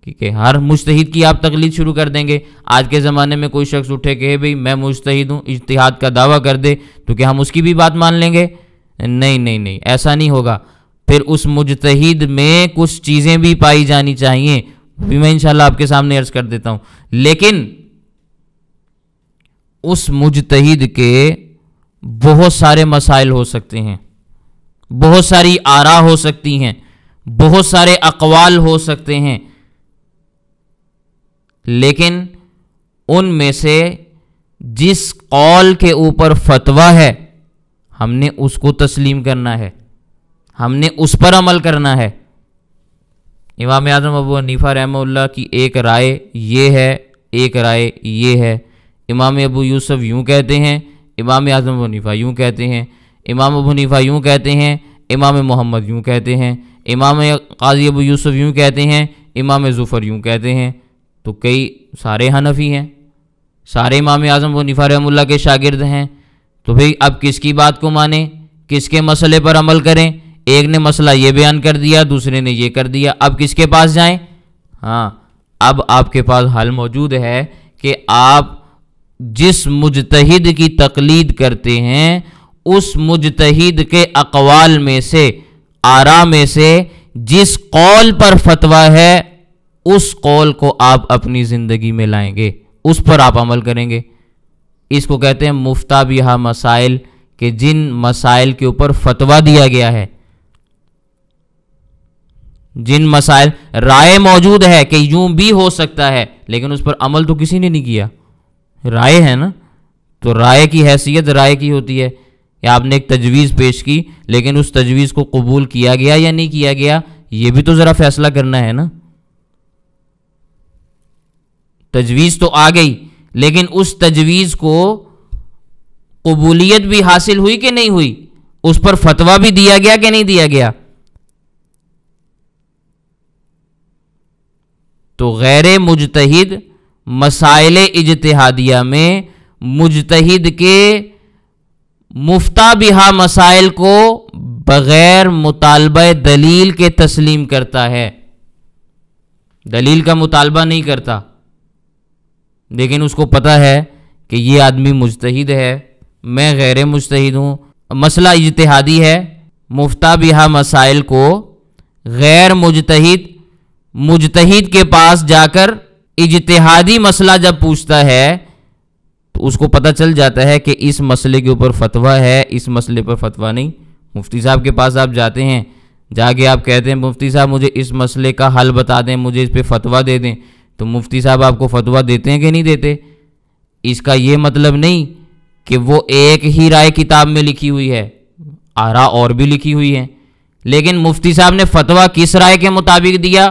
Speaker 1: کہ ہر مجتہد کی آپ تقلید شروع کر دیں گے۔ آج کے زمانے میں کوئی شخص اٹھے کہ بھئی میں مجتہد ہوں، اجتہاد کا دعویٰ کر دے، تو کیا ہم اس کی بھی بات مان لیں گے؟ نہیں، ایسا نہیں ہوگا۔ پھر اس مجتہد میں کچھ چیزیں بھی پائی جانی چاہیے، بھی میں انشاءاللہ آپ کے سامنے عرض کر دیتا ہوں۔ لیکن اس مجتہد کے بہت سارے مسائل ہو سکتے ہیں، بہت ساری آراء ہو سکتی ہیں، بہت سارے اقوال ہو سکتے ہیں، لیکن ان میں سے جس قول کے اوپر فتویٰ ہے ہم نے اس کو تسلیم کرنا ہے، ہم نے اس پر عمل کرنا ہے۔ امام اعظم ابو حنیفہ رحمہ اللہ کی ایک رائے یہ ہے، ایک رائے یہ ہے، امام ابو یوسف یوں کہتے ہیں، امام اعظم ابو حنیفہ یوں کہتے ہیں، امام ابو حنیفہ یوں کہتے ہیں، امام محمد یوں کہتے ہیں، امام قاضی ابو یوسف یوں کہتے ہیں، امام ظفر یوں کہتے ہیں۔ تو کئی سارے حنفی ہیں، سارے امام اعظم ابو حنیفہ رحمہ اللہ کے شاگرد ہیں، تو بھئی اب کس کی بات کو مانیں، کس کے مسئلے پر عمل کریں؟ ایک نے مسئلہ یہ بیان کر دیا، دوسرے نے یہ کر دیا، اب کس کے پاس جائیں؟ ہاں، اب آپ کے پاس حل موجود ہے کہ آپ جس مجتہد کی تقلید کرتے ہیں اس مجتہد کے اقوال میں سے، آراء میں سے جس قول پر فتویٰ ہے اس قول کو آپ اپنی زندگی میں لائیں گے، اس پر آپ عمل کریں گے۔ اس کو کہتے ہیں مفتہ بہا مسائل، کہ جن مسائل کے اوپر فتویٰ دیا گیا ہے، جن مسائل رائے موجود ہے کہ یوں بھی ہو سکتا ہے، لیکن اس پر عمل تو کسی نے نہیں کیا، رائے ہے نا، تو رائے کی حیثیت رائے کی ہوتی ہے، یا آپ نے ایک تجویز پیش کی لیکن اس تجویز کو قبول کیا گیا یا نہیں کیا گیا، یہ بھی تو ذرا فیصلہ کرنا ہے نا۔ تجویز تو آ گئی، لیکن اس تجویز کو قبولیت بھی حاصل ہوئی کہ نہیں ہوئی، اس پر فتویٰ بھی دیا گیا کہ نہیں دیا گیا۔ تو غیر مجتہد مسائل اجتہادیہ میں مجتہد کے مفتہ بہا مسائل کو بغیر مطالبہ دلیل کے تسلیم کرتا ہے، دلیل کا مطالبہ نہیں کرتا، لیکن اس کو پتہ ہے کہ یہ آدمی مجتہد ہے، میں غیر مجتہد ہوں، مسئلہ اجتہادی ہے، مفتہ بہا مسائل کو غیر مجتہد کے پاس جا کر اجتہادی مسئلہ جب پوچھتا ہے تو اس کو پتہ چل جاتا ہے کہ اس مسئلے کے اوپر فتویٰ ہے، اس مسئلے پر فتویٰ نہیں۔ مفتی صاحب کے پاس آپ جاتے ہیں، جا کے آپ کہتے ہیں مفتی صاحب مجھے اس مسئلے کا حل بتا دیں، مجھے اس پہ فتویٰ دے دیں، تو مفتی صاحب آپ کو فتویٰ دیتے ہیں کہ نہیں دیتے؟ اس کا یہ مطلب نہیں کہ وہ ایک ہی رائے کتاب میں لکھی ہوئی ہے، آراء اور بھی لکھی ہوئی ہیں، لیکن مفتی صاحب نے فتویٰ کس رائے کے مطابق دیا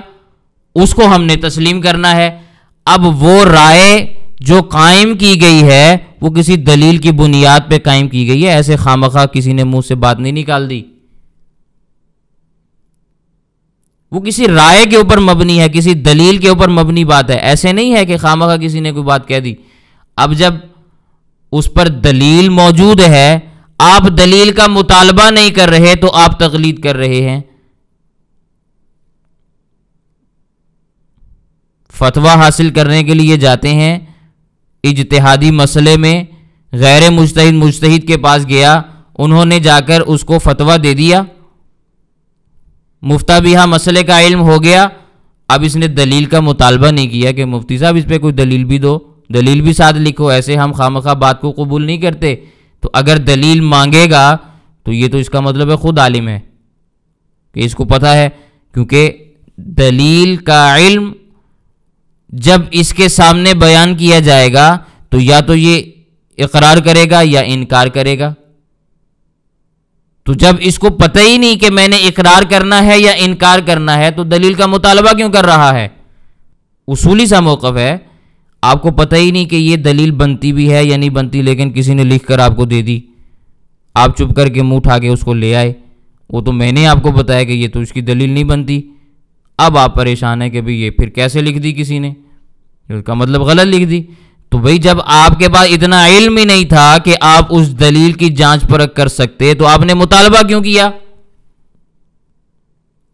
Speaker 1: اس کو ہم نے تسلیم کرنا ہے۔ اب وہ رائے جو قائم کی گئی ہے وہ کسی دلیل کی بنیاد پہ قائم کی گئی ہے، ایسے خامخواہ کسی نے منہ سے بات نہیں نکال دی، وہ کسی رائے کے اوپر مبنی ہے، کسی دلیل کے اوپر مبنی بات ہے، ایسے نہیں ہے کہ خامخواہ کسی نے کوئی بات کہہ دی۔ اب جب اس پر دلیل موجود ہے، آپ دلیل کا مطالبہ نہیں کر رہے تو آپ تقلید کر رہے ہیں۔ فتویٰ حاصل کرنے کے لیے جاتے ہیں، اجتہادی مسئلے میں غیر مجتہد کے پاس گیا، انہوں نے جا کر اس کو فتویٰ دے دیا، مفتہ بہا مسئلے کا علم ہو گیا، اب اس نے دلیل کا مطالبہ نہیں کیا کہ مفتی صاحب اس پہ کوئی دلیل بھی دو، دلیل بھی ساتھ لکھو، ایسے ہم خامخواہ بات کو قبول نہیں کرتے۔ تو اگر دلیل مانگے گا تو یہ تو اس کا مطلب ہے خود عالم ہے کہ اس کو پتہ ہے، کیونکہ دلیل کا علم جب اس کے سامنے بیان کیا جائے گا تو یا تو یہ اقرار کرے گا یا انکار کرے گا۔ تو جب اس کو پتہ ہی نہیں کہ میں نے اقرار کرنا ہے یا انکار کرنا ہے تو دلیل کا مطالبہ کیوں کر رہا ہے؟ اصولی سا موقف ہے، آپ کو پتہ ہی نہیں کہ یہ دلیل بنتی بھی ہے یا نہیں بنتی، لیکن کسی نے لکھ کر آپ کو دے دی، آپ چپ کر کے منہ اٹھا کے اس کو لے آئے، وہ تو میں نے آپ کو بتایا کہ یہ تو اس کی دلیل نہیں بنتی۔ اب آپ پریشان ہیں کہ بھئی یہ پھر کیسے لکھ دی کسی نے، اس کا مطلب غلط لکھ دی۔ تو بھئی جب آپ کے پاس اتنا علم ہی نہیں تھا کہ آپ اس دلیل کی جانچ پرکھ کر سکتے تو آپ نے مطالبہ کیوں کیا؟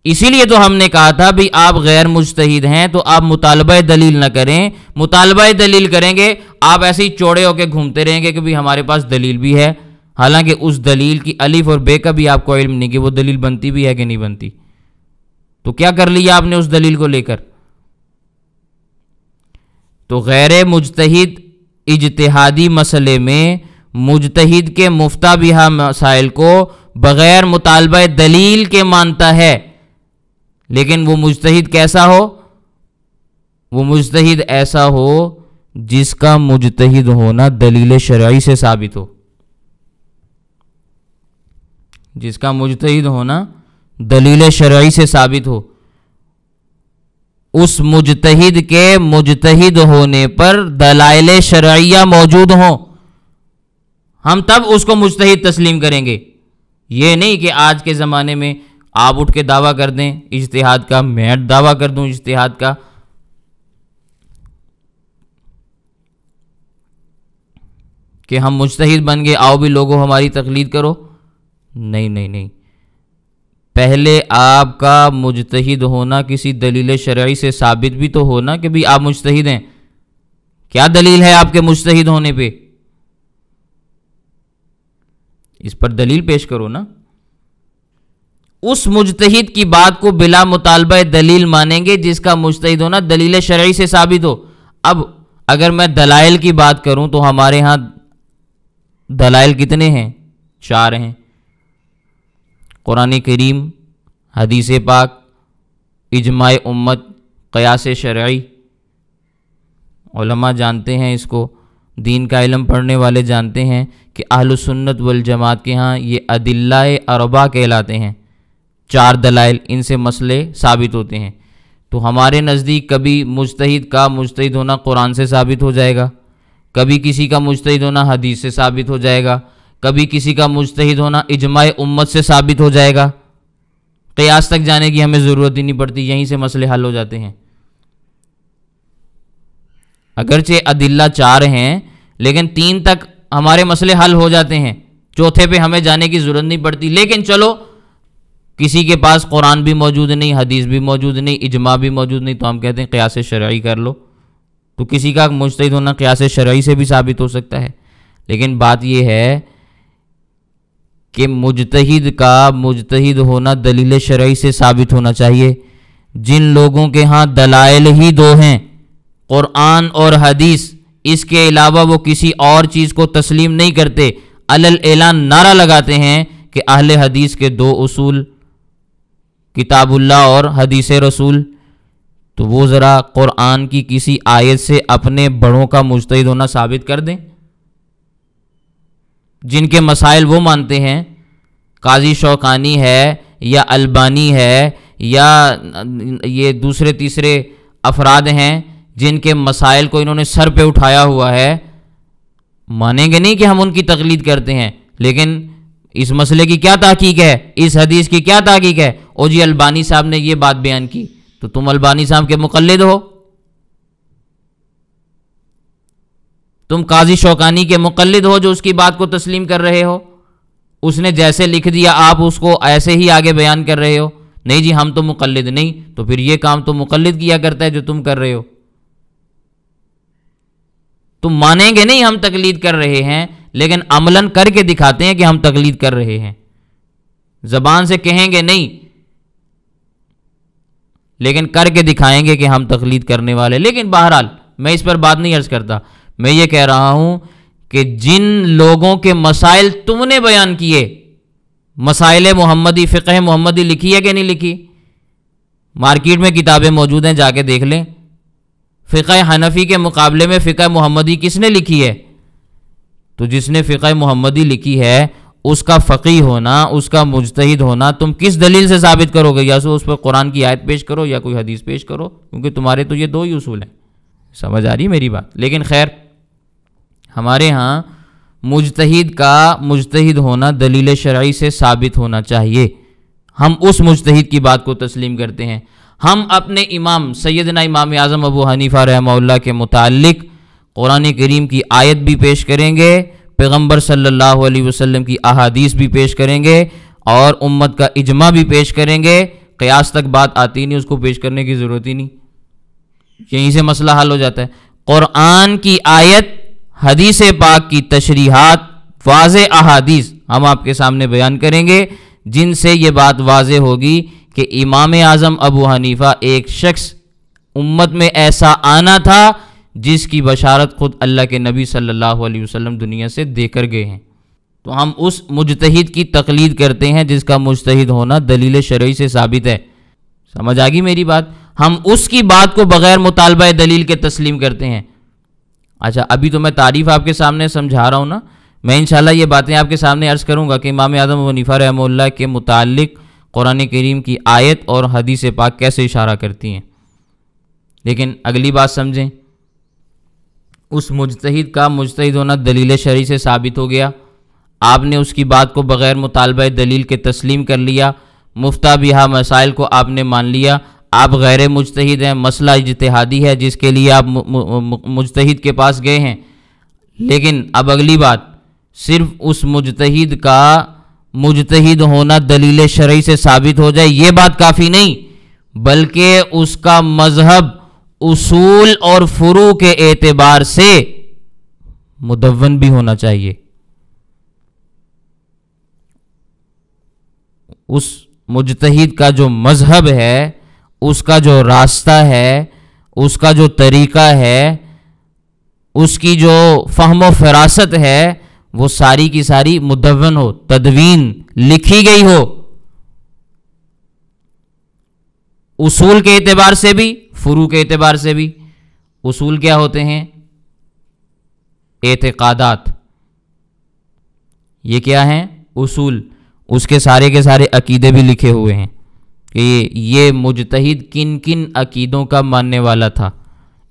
Speaker 1: اسی لیے تو ہم نے کہا تھا بھئی آپ غیر مجتہد ہیں تو آپ مطالبہ دلیل نہ کریں، مطالبہ دلیل کریں گے آپ ایسے ہی چوڑے ہو کے گھومتے رہیں گے کہ بھئی ہمارے پاس دلیل بھی ہے، حالانکہ اس دلیل کی الف اور بے کا بھی آپ کو علم نہیں کہ وہ دلیل بنتی بھی ہے کہ نہیں بنتی۔ تو کیا کر لیا آپ نے اس دلیل کو لے کر؟ تو غیر مجتہد اجتہادی مسئلے میں مجتہد کے مفتہ بہا مسائل کو بغیر مطالبہ دلیل کے مانتا ہے، لیکن وہ مجتہد کیسا ہو؟ وہ مجتہد ایسا ہو جس کا مجتہد ہونا دلیل شرعی سے ثابت ہو، جس کا مجتہد ہونا دلیل شرعی سے ثابت ہو، اس مجتہد کے مجتہد ہونے پر دلائل شرعیہ موجود ہوں، ہم تب اس کو مجتہد تسلیم کریں گے۔ یہ نہیں کہ آج کے زمانے میں آپ اٹھ کے دعویٰ کر دیں اجتہاد کا، میں دعویٰ کر دوں اجتہاد کا، کہ ہم مجتہد بن گئے، آؤ بھی لوگوں ہماری تقلید کرو۔ نہیں نہیں نہیں، پہلے آپ کا مجتہد ہونا کسی دلیل شرعی سے ثابت بھی تو ہونا کہ بھی آپ مجتہد ہیں۔ کیا دلیل ہے آپ کے مجتہد ہونے پہ؟ اس پر دلیل پیش کرو نا۔ اس مجتہد کی بات کو بلا مطالبہ دلیل مانیں گے جس کا مجتہد ہونا دلیل شرعی سے ثابت ہو۔ اب اگر میں دلائل کی بات کروں تو ہمارے ہاں دلائل کتنے ہیں؟ 4 ہیں، قرآن کریم، حدیث پاک، اجماع امت، قیاس شرعی۔ علماء جانتے ہیں اس کو، دین کا علم پڑھنے والے جانتے ہیں کہ اہل سنت والجماعت کے ہاں یہ ادلہ اربع کہلاتے ہیں، 4 دلائل، ان سے مسئلے ثابت ہوتے ہیں۔ تو ہمارے نزدیک کبھی مجتہد کا مجتہد ہونا قرآن سے ثابت ہو جائے گا، کبھی کسی کا مجتہد ہونا حدیث سے ثابت ہو جائے گا، کبھی کسی کا مجتہد ہونا اجماع امت سے ثابت ہو جائے گا، قیاس تک جانے کی ہمیں ضرورت ہی نہیں پڑتی، یہیں سے مسئلے حل ہو جاتے ہیں۔ اگرچہ ادلہ 4 ہیں لیکن 3 تک ہمارے مسئلے حل ہو جاتے ہیں، چوتھے پہ ہمیں جانے کی ضرورت نہیں پڑتی۔ لیکن چلو کسی کے پاس قرآن بھی موجود نہیں، حدیث بھی موجود نہیں، اجماع بھی موجود نہیں، تو ہم کہتے ہیں قیاس شرعی کر لو۔ تو کسی کا مجتہد ہونا قیاس شرعی سے بھی ثابت ہو سکتا ہے، لیکن بات یہ ہے کہ مجتہد کا مجتہد ہونا دلیل شرعی سے ثابت ہونا چاہیے۔ جن لوگوں کے ہاں دلائل ہی 2 ہیں، قرآن اور حدیث، اس کے علاوہ وہ کسی اور چیز کو تسلیم نہیں کرتے، علل اعلان نعرہ لگاتے ہیں کہ اہل حدیث کے 2 اصول کتاب اللہ اور حدیث رسول، تو وہ ذرا قرآن کی کسی آیت سے اپنے بڑوں کا مجتہد ہونا ثابت کر دیں۔ جن کے مسائل وہ مانتے ہیں، قاضی شوکانی ہے یا البانی ہے یا یہ دوسرے تیسرے افراد ہیں جن کے مسائل کو انہوں نے سر پہ اٹھایا ہوا ہے، مانیں گے نہیں کہ ہم ان کی تقلید کرتے ہیں، لیکن اس مسئلے کی کیا تحقیق ہے، اس حدیث کی کیا تحقیق ہے، او جی البانی صاحب نے یہ بات بیان کی، تو تم البانی صاحب کے مقلد ہو، تم قاضی شوکانی کے مقلد ہو جو اس کی بات کو تسلیم کر رہے ہو، اس نے جیسے لکھ دیا آپ اس کو ایسے ہی آگے بیان کر رہے ہو۔ نہیں جی ہم تو مقلد نہیں، تو پھر یہ کام تو مقلد کیا کرتا ہے جو تم کر رہے ہو۔ تم مانیں گے نہیں ہم تقلید کر رہے ہیں، لیکن عملاً کر کے دکھاتے ہیں کہ ہم تقلید کر رہے ہیں، زبان سے کہیں گے نہیں لیکن کر کے دکھائیں گے کہ ہم تقلید کرنے والے۔ لیکن بہرحال میں اس پر بات نہیں عرض کرتا، میں یہ کہہ رہا ہوں کہ جن لوگوں کے مسائل تم نے بیان کیے، مسائل محمدی، فقہ محمدی لکھی ہے کہ نہیں لکھی؟ مارکیٹ میں کتابیں موجود ہیں، جا کے دیکھ لیں۔ فقہ حنفی کے مقابلے میں فقہ محمدی کس نے لکھی ہے؟ تو جس نے فقہ محمدی لکھی ہے اس کا فقیہ ہونا، اس کا مجتہد ہونا تم کس دلیل سے ثابت کرو گے؟ یا تو اس پر قرآن کی آیت پیش کرو یا کوئی حدیث پیش کرو، کیونکہ تمہارے تو یہ 2 ہی اصول ہیں۔ سمجھ آ رہی میری بات؟ لیکن خیر، ہمارے ہاں مجتہد کا مجتہد ہونا دلیل شرعی سے ثابت ہونا چاہیے، ہم اس مجتہد کی بات کو تسلیم کرتے ہیں۔ ہم اپنے امام سیدنا امام اعظم ابو حنیفہ رحمہ اللہ کے متعلق قرآن کریم کی آیت بھی پیش کریں گے، پیغمبر صلی اللہ علیہ وسلم کی احادیث بھی پیش کریں گے، اور امت کا اجماع بھی پیش کریں گے۔ قیاس تک بات آتی نہیں، اس کو پیش کرنے کی ضرورت ہی نہیں، یہیں سے مسئلہ حل ہو جاتا ہے۔ قرآن کی آیت، حدیث پاک کی تشریحات، واضح احادیث ہم آپ کے سامنے بیان کریں گے، جن سے یہ بات واضح ہوگی کہ امام اعظم ابو حنیفہ ایک شخص امت میں ایسا آنا تھا جس کی بشارت خود اللہ کے نبی صلی اللہ علیہ وسلم دنیا سے دے کر گئے ہیں۔ تو ہم اس مجتہد کی تقلید کرتے ہیں جس کا مجتہد ہونا دلیل شرعی سے ثابت ہے۔ سمجھ آگی میری بات؟ ہم اس کی بات کو بغیر مطالبہ دلیل کے تسلیم کرتے ہیں۔ اچھا، ابھی تو میں تعریف آپ کے سامنے سمجھا رہا ہوں نا، میں انشاءاللہ یہ باتیں آپ کے سامنے عرض کروں گا کہ امام اعظم ابو حنیفہ رحمہ اللہ کے متعلق قرآن کریم کی آیت اور حدیث پاک کیسے اشارہ کرتی ہیں۔ لیکن اگلی بات سمجھیں، اس مجتہد کا مجتہد ہونا دلیل شرعی سے ثابت ہو گیا، آپ نے اس کی بات کو بغیر مطالبہ دلیل کے تسلیم کر لیا، مفتہ بہا مسائل کو آپ نے مان لیا، آپ غیر مجتہد ہیں، مسئلہ اجتہادی ہے جس کے لیے آپ مجتہد کے پاس گئے ہیں۔ لیکن اب اگلی بات، صرف اس مجتہد کا مجتہد ہونا دلیل شرعی سے ثابت ہو جائے یہ بات کافی نہیں، بلکہ اس کا مذہب اصول اور فروع کے اعتبار سے مدون بھی ہونا چاہیے۔ اس مجتہد کا جو مذہب ہے، اس کا جو راستہ ہے، اس کا جو طریقہ ہے، اس کی جو فہم و فراست ہے، وہ ساری کی ساری مدون ہو، تدوین لکھی گئی ہو، اصول کے اعتبار سے بھی فروع کے اعتبار سے بھی۔ اصول کیا ہوتے ہیں؟ اعتقادات۔ یہ کیا ہیں؟ اصول۔ اس کے سارے عقیدے بھی لکھے ہوئے ہیں کہ یہ مجتہد کن کن عقیدوں کا ماننے والا تھا،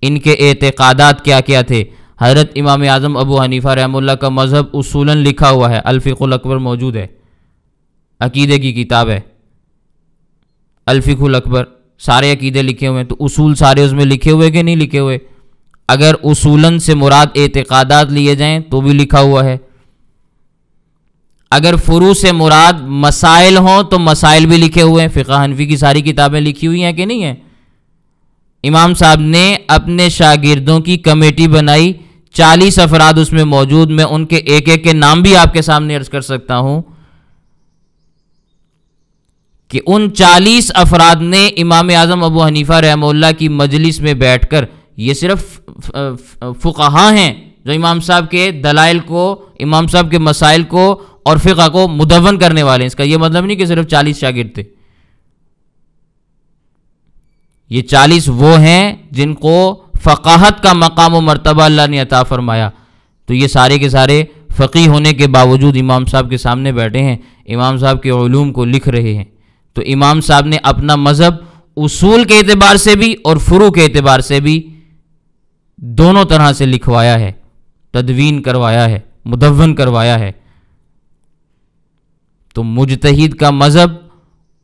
Speaker 1: ان کے اعتقادات کیا کیا تھے۔ حضرت امام اعظم ابو حنیفہ رحمہ اللہ کا مذہب اصولاً لکھا ہوا ہے، الفقہ الاکبر موجود ہے، عقیدے کی کتاب ہے الفقہ الاکبر، سارے عقیدے لکھے ہوئے ہیں۔ تو اصول سارے اس میں لکھے ہوئے کہ نہیں لکھے ہوئے؟ اگر اصولاً سے مراد اعتقادات لیے جائیں تو بھی لکھا ہوا ہے، اگر فروع سے مراد مسائل ہوں تو مسائل بھی لکھے ہوئے ہیں۔ فقہ حنفی کی ساری کتابیں لکھی ہوئی ہیں کہ نہیں ہیں؟ امام صاحب نے اپنے شاگردوں کی کمیٹی بنائی، 40 افراد اس میں موجود، میں ان کے ایک ایک کے نام بھی آپ کے سامنے عرض کر سکتا ہوں کہ ان 40 افراد نے امام اعظم ابو حنیفہ رحمہ اللہ کی مجلس میں بیٹھ کر، یہ صرف فقہا ہیں جو امام صاحب کے دلائل کو، امام صاحب کے مسائل کو اور فقہ کو مدون کرنے والے ہیں، اس کا یہ مطلب نہیں کہ صرف 40 شاگرد تھے، یہ 40 وہ ہیں جن کو فقاہت کا مقام و مرتبہ اللہ نے عطا فرمایا، تو یہ سارے کے سارے فقیہ ہونے کے باوجود امام صاحب کے سامنے بیٹھے ہیں، امام صاحب کے علوم کو لکھ رہے ہیں۔ تو امام صاحب نے اپنا مذہب اصول کے اعتبار سے بھی اور فروع کے اعتبار سے بھی دونوں طرح سے لکھوایا ہے، تدوین کروایا ہے، مدون کروایا ہے۔ تو مجتہد کا مذہب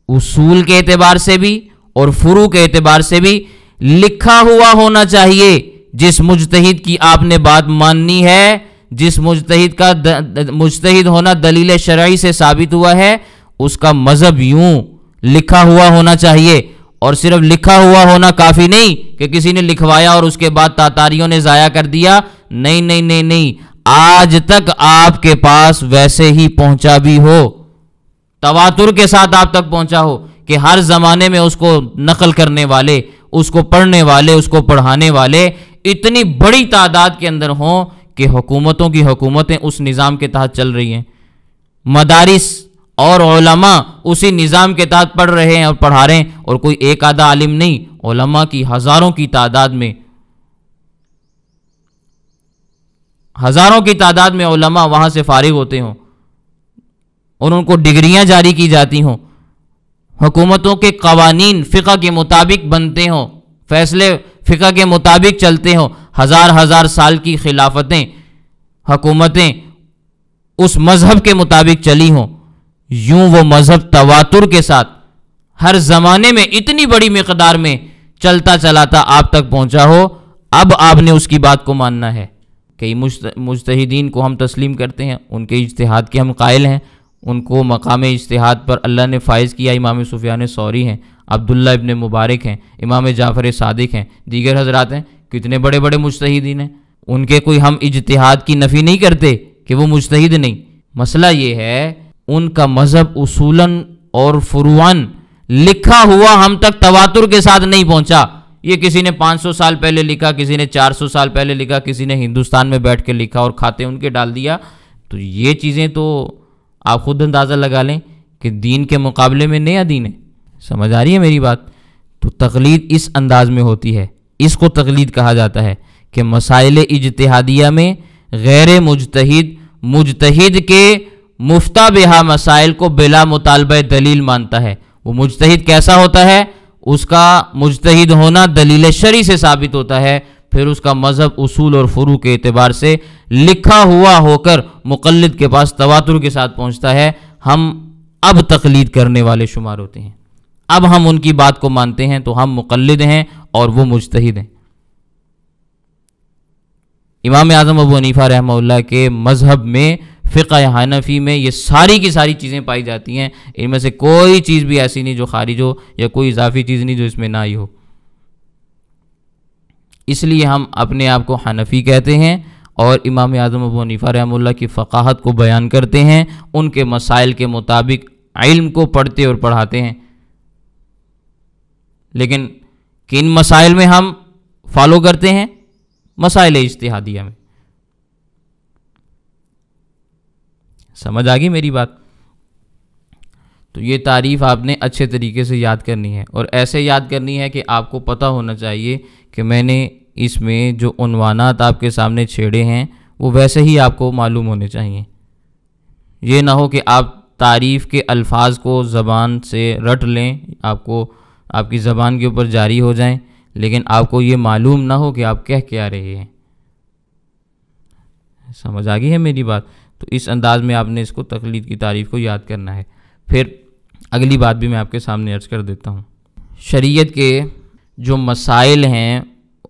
Speaker 1: اصول کے اعتبار سے بھی اور فروع کے اعتبار سے بھی لکھا ہوا ہونا چاہیے۔ جس مجتہد کی آپ نے بات ماننی ہے، جس مجتہد کا مجتہد ہونا دلیل شرعی سے ثابت ہوا ہے، اس کا مذہب یوں لکھا ہوا ہونا چاہیے۔ اور صرف لکھا ہوا ہونا کافی نہیں کہ کسی نے لکھوایا اور اس کے بعد تاتاریوں نے ضائع کر دیا، نہیں نہیں نہیں نہیں، آج تک آپ کے پاس ویسے ہی پہنچا بھی ہو، تواتر کے ساتھ آپ تک پہنچا ہو کہ ہر زمانے میں اس کو نقل کرنے والے، اس کو پڑھنے والے، اس کو پڑھانے والے اتنی بڑی تعداد کے اندر ہوں کہ حکومتوں کی حکومتیں اس نظام کے تحت چل رہی ہیں، مدارس اور علماء اسی نظام کے تحت پڑھ رہے ہیں اور پڑھا رہے ہیں، اور کوئی ایک آدھا عالم نہیں، علماء کی ہزاروں کی تعداد میں، ہزاروں کی تعداد میں علماء وہاں سے فارغ ہوتے ہوں اور ان کو ڈگریاں جاری کی جاتی ہوں، حکومتوں کے قوانین فقہ کے مطابق بنتے ہوں، فیصلے فقہ کے مطابق چلتے ہوں، ہزار سال کی خلافتیں، حکومتیں اس مذہب کے مطابق چلی ہوں، یوں وہ مذہب تواتر کے ساتھ ہر زمانے میں اتنی بڑی مقدار میں چلتا چلاتا آپ تک پہنچا ہو، اب آپ نے اس کی بات کو ماننا ہے۔ کئی مجتہدین کو ہم تسلیم کرتے ہیں، ان کے اجتہاد کے ہم قائل ہیں، ان کو مقام اجتہاد پر اللہ نے فائز کیا، امام سفیان ثوری ہیں، عبداللہ ابن مبارک ہیں، امام جعفر صادق ہیں، دیگر حضرات ہیں، کتنے بڑے بڑے مجتہدین ہیں، ان کے کوئی ہم اجتہاد کی نفی نہیں کرتے کہ وہ مجتہد نہیں۔ مسئلہ یہ ہے ان کا مذہب اصولاً اور فروعاً لکھا ہوا ہم تک تواتر کے ساتھ نہیں پہنچا، یہ کسی نے 500 سال پہلے لکھا، کسی نے 400 سال پہلے لکھا، کسی نے ہندوستان میں بیٹھ کے لکھا اور کھاتے ان کے ڈال دیا، تو یہ چیزیں تو آپ خود اندازہ لگا لیں کہ دین کے مقابلے میں نیا دین ہے۔ سمجھ آ رہی ہے میری بات؟ تو تقلید اس انداز میں ہوتی ہے، اس کو تقلید کہا جاتا ہے کہ مسائل اجتہادیہ میں غیر مجتہد مجتہد کے مفتہ بہا مسائل کو بلا مطالبہ دلیل مانتا ہے۔ وہ مجتہد کیسا ہوتا ہے؟ اس کا مجتہد ہونا دلیل شرعی سے ثابت ہوتا ہے، پھر اس کا مذہب اصول اور فروع کے اعتبار سے لکھا ہوا ہو کر مقلد کے پاس تواتر کے ساتھ پہنچتا ہے۔ ہم اب تقلید کرنے والے شمار ہوتے ہیں، اب ہم ان کی بات کو مانتے ہیں، تو ہم مقلد ہیں اور وہ مجتہد ہیں۔ امام اعظم ابو حنیفہ رحمہ اللہ کے مذہب میں، فقہ حنفی میں، یہ ساری کی ساری چیزیں پائی جاتی ہیں، ان میں سے کوئی چیز بھی ایسی نہیں جو خارج ہو، یا کوئی اضافی چیز نہیں جو اس میں نہ آئی ہو۔ اس لیے ہم اپنے آپ کو حنفی کہتے ہیں اور امام اعظم ابو حنیفہ رحمہ اللہ کی فقاہت کو بیان کرتے ہیں، ان کے مسائل کے مطابق علم کو پڑھتے اور پڑھاتے ہیں۔ لیکن کن مسائل میں ہم فالو کرتے ہیں؟ مسائل اجتہادیہ میں۔ سمجھ آ گئی میری بات؟ تو یہ تعریف آپ نے اچھے طریقے سے یاد کرنی ہے، اور ایسے یاد کرنی ہے کہ آپ کو پتہ ہونا چاہیے کہ میں نے اس میں جو عنوانات آپ کے سامنے چھیڑے ہیں وہ ویسے ہی آپ کو معلوم ہونے چاہیے۔ یہ نہ ہو کہ آپ تعریف کے الفاظ کو زبان سے رٹ لیں، آپ کی زبان کے اوپر جاری ہو جائیں، لیکن آپ کو یہ معلوم نہ ہو کہ آپ کہہ کیا رہے ہیں۔ سمجھ آ گئی ہے میری بات؟ تو اس انداز میں آپ نے اس کو تقلید کی تعریف کو یاد کرنا ہے۔ پھر اگلی بات بھی میں آپ کے سامنے عرض کر دیتا ہوں۔ شریعت کے جو مسائل ہیں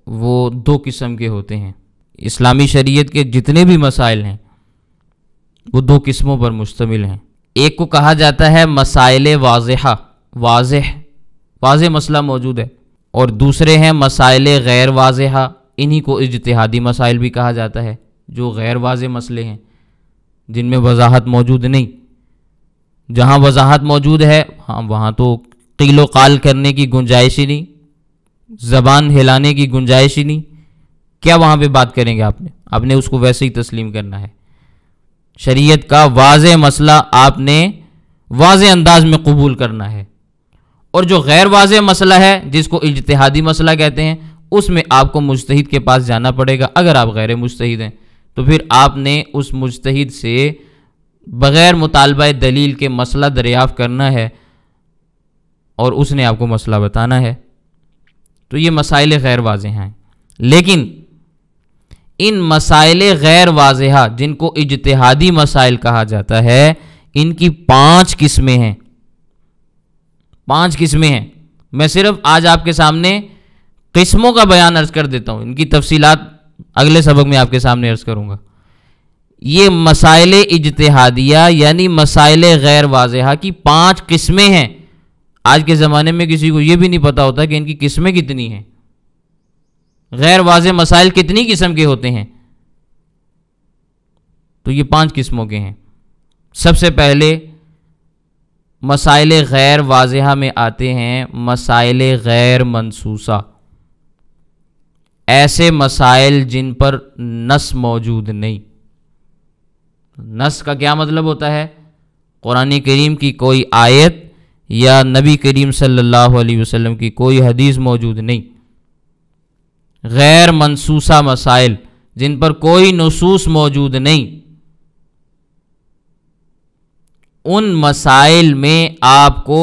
Speaker 1: وہ دو قسم کے ہوتے ہیں۔ اسلامی شریعت کے جتنے بھی مسائل ہیں وہ دو قسموں پر مشتمل ہیں۔ ایک کو کہا جاتا ہے مسائل واضحہ، واضح مسئلہ موجود ہے، اور دوسرے ہیں مسائل غیر واضحہ، انہی کو اجتہادی مسائل بھی کہا جاتا ہے، جو غیر واضح مسئلے ہیں جن میں وضاحت موجود نہیں۔ جہاں وضاحت موجود ہے وہاں تو قیل و قال کرنے کی گنجائش ہی نہیں، زبان ہلانے کی گنجائش ہی نہیں، کیا وہاں پہ بات کریں گے؟ آپ نے اس کو ویسے ہی تسلیم کرنا ہے۔ شریعت کا واضح مسئلہ آپ نے واضح انداز میں قبول کرنا ہے، اور جو غیر واضح مسئلہ ہے جس کو اجتہادی مسئلہ کہتے ہیں اس میں آپ کو مجتہد کے پاس جانا پڑے گا۔ اگر آپ غیر مجتہد ہیں تو پھر آپ نے اس مجتہد سے بغیر مطالبہ دلیل کے مسئلہ دریافت کرنا ہے اور اس نے آپ کو مسئلہ بتانا ہے۔ تو یہ مسائل غیر واضح ہیں، لیکن ان مسائل غیر واضحہ جن کو اجتہادی مسائل کہا جاتا ہے، ان کی 5 قسمیں ہیں۔ 5 قسمیں ہیں۔ میں صرف آج آپ کے سامنے قسموں کا بیان عرض کر دیتا ہوں، ان کی تفصیلات اگلے سبق میں آپ کے سامنے عرض کروں گا۔ یہ مسائل اجتہادیہ یعنی مسائل غیر واضحہ کی 5 قسمیں ہیں۔ آج کے زمانے میں کسی کو یہ بھی نہیں پتا ہوتا کہ ان کی قسمیں کتنی ہیں، غیر واضح مسائل کتنی قسم کے ہوتے ہیں۔ تو یہ 5 قسموں کے ہیں۔ سب سے پہلے مسائل غیر واضحہ میں آتے ہیں مسائل غیر منصوصہ، ایسے مسائل جن پر نص موجود نہیں۔ نص کا کیا مطلب ہوتا ہے؟ قرآن کریم کی کوئی آیت یا نبی کریم صلی اللہ علیہ وسلم کی کوئی حدیث موجود نہیں۔ غیر منصوصہ مسائل جن پر کوئی نصوص موجود نہیں، ان مسائل میں آپ کو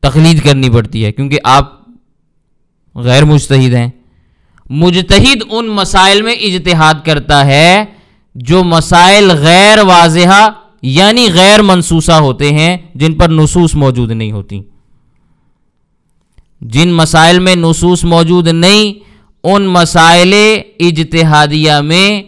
Speaker 1: تقلید کرنی پڑتی ہے، کیونکہ آپ غیر مجتہد ہیں۔ مجتہد ان مسائل میں اجتہاد کرتا ہے جو مسائل غیر واضحہ یعنی غیر منصوصہ ہوتے ہیں، جن پر نصوص موجود نہیں ہوتی۔ جن مسائل میں نصوص موجود نہیں، ان مسائل اجتہادیہ میں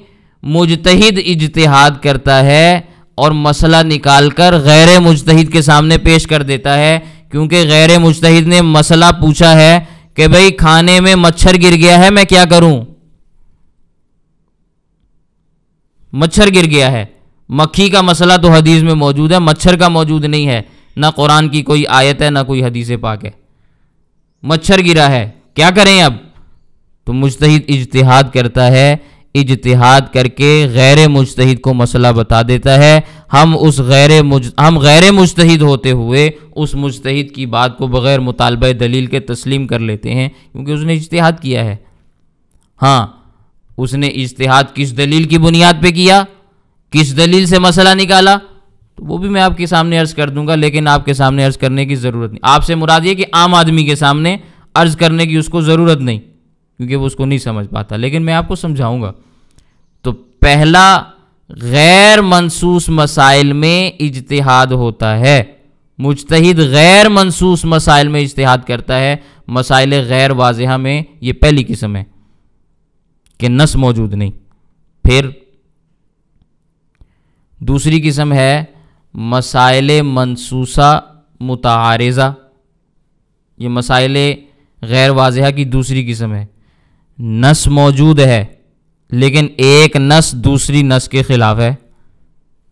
Speaker 1: مجتہد اجتہاد کرتا ہے اور مسئلہ نکال کر غیر مجتہد کے سامنے پیش کر دیتا ہے، کیونکہ غیر مجتہد نے مسئلہ پوچھا ہے کہ بھئی کھانے میں مچھر گر گیا ہے، میں کیا کروں؟ مچھر گر گیا ہے، مکھی کا مسئلہ تو حدیث میں موجود ہے، مچھر کا موجود نہیں ہے، نہ قرآن کی کوئی آیت ہے نہ کوئی حدیث پاک ہے، مچھر گرا ہے، کیا کریں اب؟ تو مجتہد اجتہاد کرتا ہے، اجتہاد کر کے غیر مجتہد کو مسئلہ بتا دیتا ہے۔ ہم غیر مجتہد ہوتے ہوئے اس مجتہد کی بات کو بغیر مطالبہ دلیل کے تسلیم کر لیتے ہیں، کیونکہ اس نے اجتہاد کیا ہے۔ ہاں، اس نے اجتہاد کس دلیل کی بنیاد پہ کیا، کس دلیل سے مسئلہ نکالا، تو وہ بھی میں آپ کے سامنے عرض کر دوں گا، لیکن آپ کے سامنے عرض کرنے کی ضرورت نہیں۔ آپ سے مراد یہ کہ عام آدمی کے سامنے عرض کرنے کی اس کو ضرورت نہیں، کیونکہ وہ اس کو نہیں سمجھ پاتا، لیکن میں آپ کو سمجھاؤں گا۔ تو پہلا، غیر منصوص مسائل میں اجتہاد ہوتا ہے۔ مجتہد غیر منصوص مسائل میں اجتہاد کرتا ہے، مسائل غیر واضحہ میں یہ پہلی قسم ہے کہ نص موجود نہیں۔ پھر دوسری قسم ہے مسائل منصوصہ متعارضہ، یہ مسائل غیر واضحہ کی دوسری قسم ہے۔ نص موجود ہے لیکن ایک نص دوسری نص کے خلاف ہے،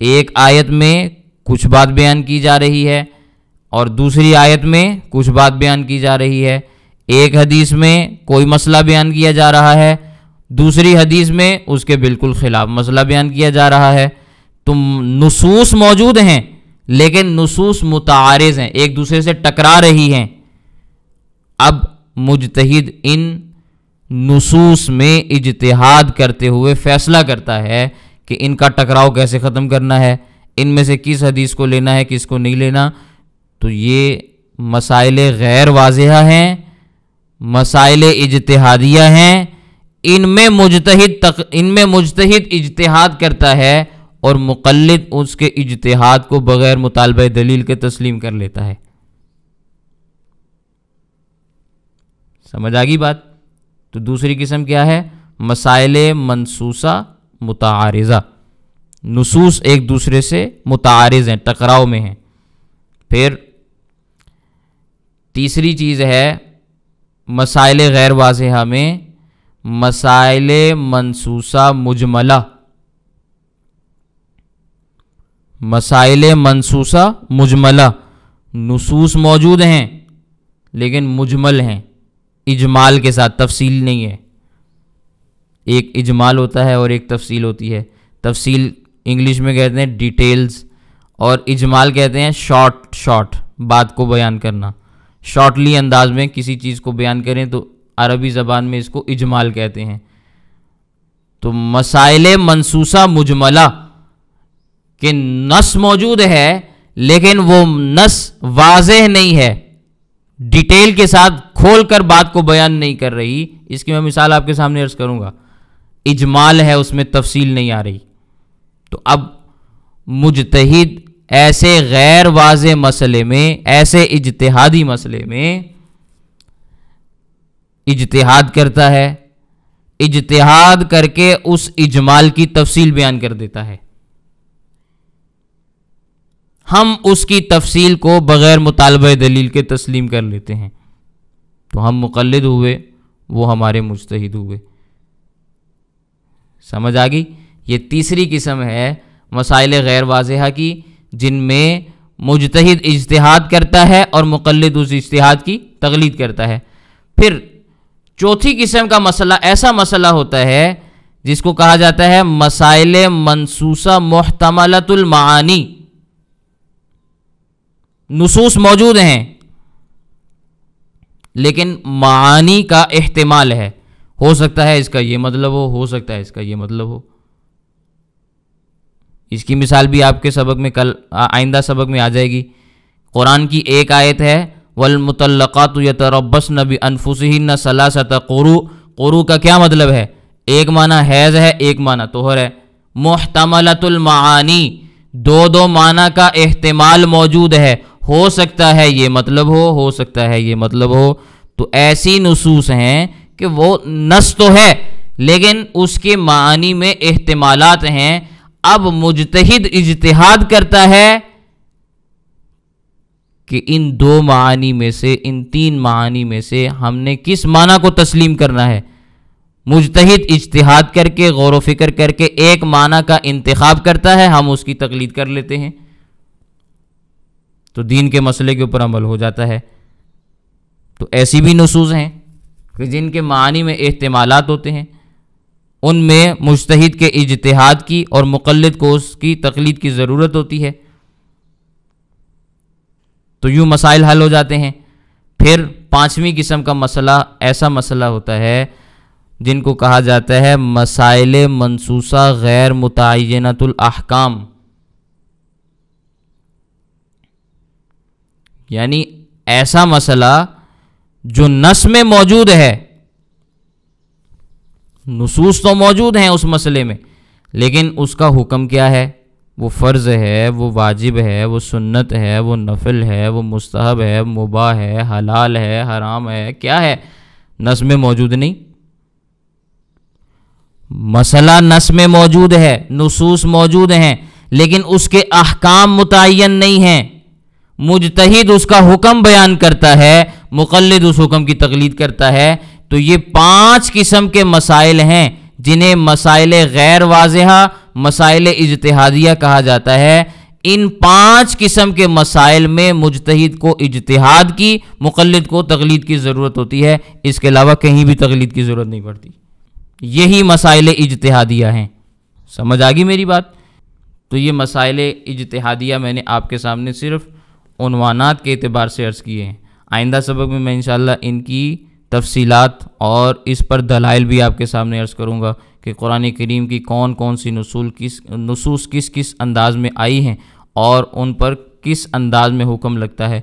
Speaker 1: ایک آیت میں کچھ بات بیان کی جا رہی ہے اور دوسری آیت میں کچھ بات بیان کی جا رہی ہے، ایک حدیث میں کوئی مسئلہ بیان کیا جا رہا ہے، دوسری حدیث میں اس کے بالکل خلاف مسئلہ بیان کیا جا رہا ہے۔ تو نصوص موجود ہیں لیکن نصوص متعارض ہیں، ایک دوسرے سے ٹکرا رہی ہیں۔ اب مجتہد ان نصوص میں اجتہاد کرتے ہوئے فیصلہ کرتا ہے کہ ان کا ٹکراؤ کیسے ختم کرنا ہے، ان میں سے کس حدیث کو لینا ہے کس کو نہیں لینا۔ تو یہ مسائل غیر واضحہ ہیں، مسائل اجتہادیہ ہیں، ان میں مجتہد اجتہاد کرتا ہے اور مقلد اس کے اجتہاد کو بغیر مطالبہ دلیل کے تسلیم کر لیتا ہے۔ سمجھ آ گئی بات؟ تو دوسری قسم کیا ہے؟ مسائل منصوصہ متعارضہ، نصوص ایک دوسرے سے متعارض ہیں، ٹکراؤ میں ہیں۔ پھر تیسری چیز ہے مسائل غیر واضحہ میں مسائل منصوصہ مجملہ، مسائل منصوصہ مجملہ، نصوص موجود ہیں لیکن مجمل ہیں، اجمال کے ساتھ، تفصیل نہیں ہے۔ ایک اجمال ہوتا ہے اور ایک تفصیل ہوتی ہے۔ تفصیل انگلش میں کہتے ہیں ڈیٹیلز، اور اجمال کہتے ہیں شارٹ بات کو بیان کرنا، شارٹلی انداز میں کسی چیز کو بیان کریں تو عربی زبان میں اس کو اجمال کہتے ہیں۔ تو مسائل منصوصہ مجملہ کہ نص موجود ہے لیکن وہ نص واضح نہیں ہے، ڈیٹیل کے ساتھ کھول کر بات کو بیان نہیں کر رہی، اس کی میں مثال آپ کے سامنے عرض کروں گا۔ اجمال ہے، اس میں تفصیل نہیں آ رہی۔ تو اب مجتہد ایسے غیر واضح مسئلے میں، ایسے اجتہادی مسئلے میں اجتہاد کرتا ہے، اجتہاد کر کے اس اجمال کی تفصیل بیان کر دیتا ہے۔ ہم اس کی تفصیل کو بغیر مطالبہ دلیل کے تسلیم کر لیتے ہیں، تو ہم مقلد ہوئے، وہ ہمارے مجتہد ہوئے۔ سمجھ آ گئی؟ یہ تیسری قسم ہے مسائل غیر واضحہ کی، جن میں مجتہد اجتہاد کرتا ہے اور مقلد اس اجتہاد کی تقلید کرتا ہے۔ پھر چوتھی قسم کا مسئلہ ایسا مسئلہ ہوتا ہے جس کو کہا جاتا ہے مسائل منصوصہ محتملۃ المعانی، نصوص موجود ہیں لیکن معانی کا احتمال ہے، ہو سکتا ہے اس کا یہ مطلب ہو سکتا ہے اس کا یہ مطلب ہو۔ اس کی مثال بھی آپ کے سبق میں کل آئندہ سبق میں آ جائے گی۔ قرآن کی ایک آیت ہے والمطلقات یتربصن بانفسہن ثلاثۃ قروء، قروء کا کیا مطلب ہے؟ ایک معنی حیض ہے، ایک معنی طہر ہے۔ محتملۃ المعانی، دو معنی کا احتمال موجود ہے، ہو سکتا ہے یہ مطلب ہو سکتا ہے یہ مطلب ہو۔ تو ایسی نصوص ہیں کہ وہ نص تو ہے لیکن اس کے معانی میں احتمالات ہیں۔ اب مجتہد اجتہاد کرتا ہے کہ ان دو معانی میں سے، ان تین معانی میں سے ہم نے کس معنی کو تسلیم کرنا ہے۔ مجتہد اجتہاد کر کے، غور و فکر کر کے ایک معنی کا انتخاب کرتا ہے، ہم اس کی تقلید کر لیتے ہیں، تو دین کے مسئلے کے اوپر عمل ہو جاتا ہے۔ تو ایسی بھی نصوص ہیں کہ جن کے معانی میں احتمالات ہوتے ہیں، ان میں مجتہد کے اجتہاد کی اور مقلد کو اس کی تقلید کی ضرورت ہوتی ہے۔ تو یوں مسائل حل ہو جاتے ہیں۔ پھر پانچویں قسم کا مسئلہ ایسا مسئلہ ہوتا ہے جن کو کہا جاتا ہے مسائل منصوصہ غیر متعینۃ الاحکام، یعنی ایسا مسئلہ جو نص میں موجود ہے، نصوص تو موجود ہیں اس مسئلے میں لیکن اس کا حکم کیا ہے؟ وہ فرض ہے، وہ واجب ہے، وہ سنت ہے، وہ نفل ہے، وہ مستحب ہے، مباح ہے، حلال ہے، حرام ہے، کیا ہے؟ نص میں موجود نہیں۔ مسئلہ نص میں موجود ہے، نصوص موجود ہیں لیکن اس کے احکام متعین نہیں ہیں۔ مجتہد اس کا حکم بیان کرتا ہے، مقلد اس حکم کی تقلید کرتا ہے۔ تو یہ پانچ قسم کے مسائل ہیں جنہیں مسائل غیر واضحہ، مسائل اجتہادیہ کہا جاتا ہے۔ ان پانچ قسم کے مسائل میں مجتہد کو اجتہاد کی، مقلد کو تقلید کی ضرورت ہوتی ہے، اس کے علاوہ کہیں بھی تقلید کی ضرورت نہیں پڑتی۔ یہی مسائل اجتہادیہ ہیں۔ سمجھ آ گئی میری بات؟ تو یہ مسائل اجتہادیہ میں نے آپ کے سامنے صرف عنوانات کے اعتبار سے عرض کیے ہیں۔ آئندہ سبق میں انشاءاللہ ان کی تفصیلات اور اس پر دلائل بھی آپ کے سامنے عرض کروں گا کہ قرآن کریم کی کون کون سی نصوص کس انداز میں آئی ہیں اور ان پر کس انداز میں حکم لگتا ہے۔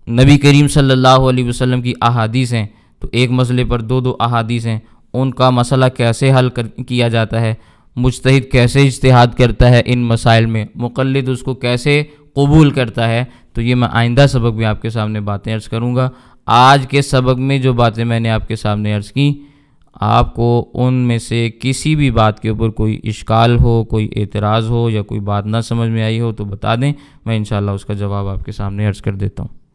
Speaker 1: نبی کریم صلی اللہ علیہ وسلم کی احادیث ہیں، تو ایک مسئلے پر دو احادیث ہیں، ان کا مسئلہ کیسے حل کیا جاتا ہے، مجتہد کیسے اجتہاد کرتا ہے ان مسائل میں، مقلد اس کو کیسے قبول کرتا ہے۔ تو یہ میں آئندہ سبق میں آپ کے سامنے باتیں عرض کروں گا۔ آج کے سبق میں جو باتیں میں نے آپ کے سامنے عرض کی، آپ کو ان میں سے کسی بھی بات کے اوپر کوئی اشکال ہو، کوئی اعتراض ہو یا کوئی بات نہ سمجھ میں آئی ہو تو بتا دیں، میں انشاءاللہ اس کا جواب آپ کے سامنے عرض کر دیتا ہوں۔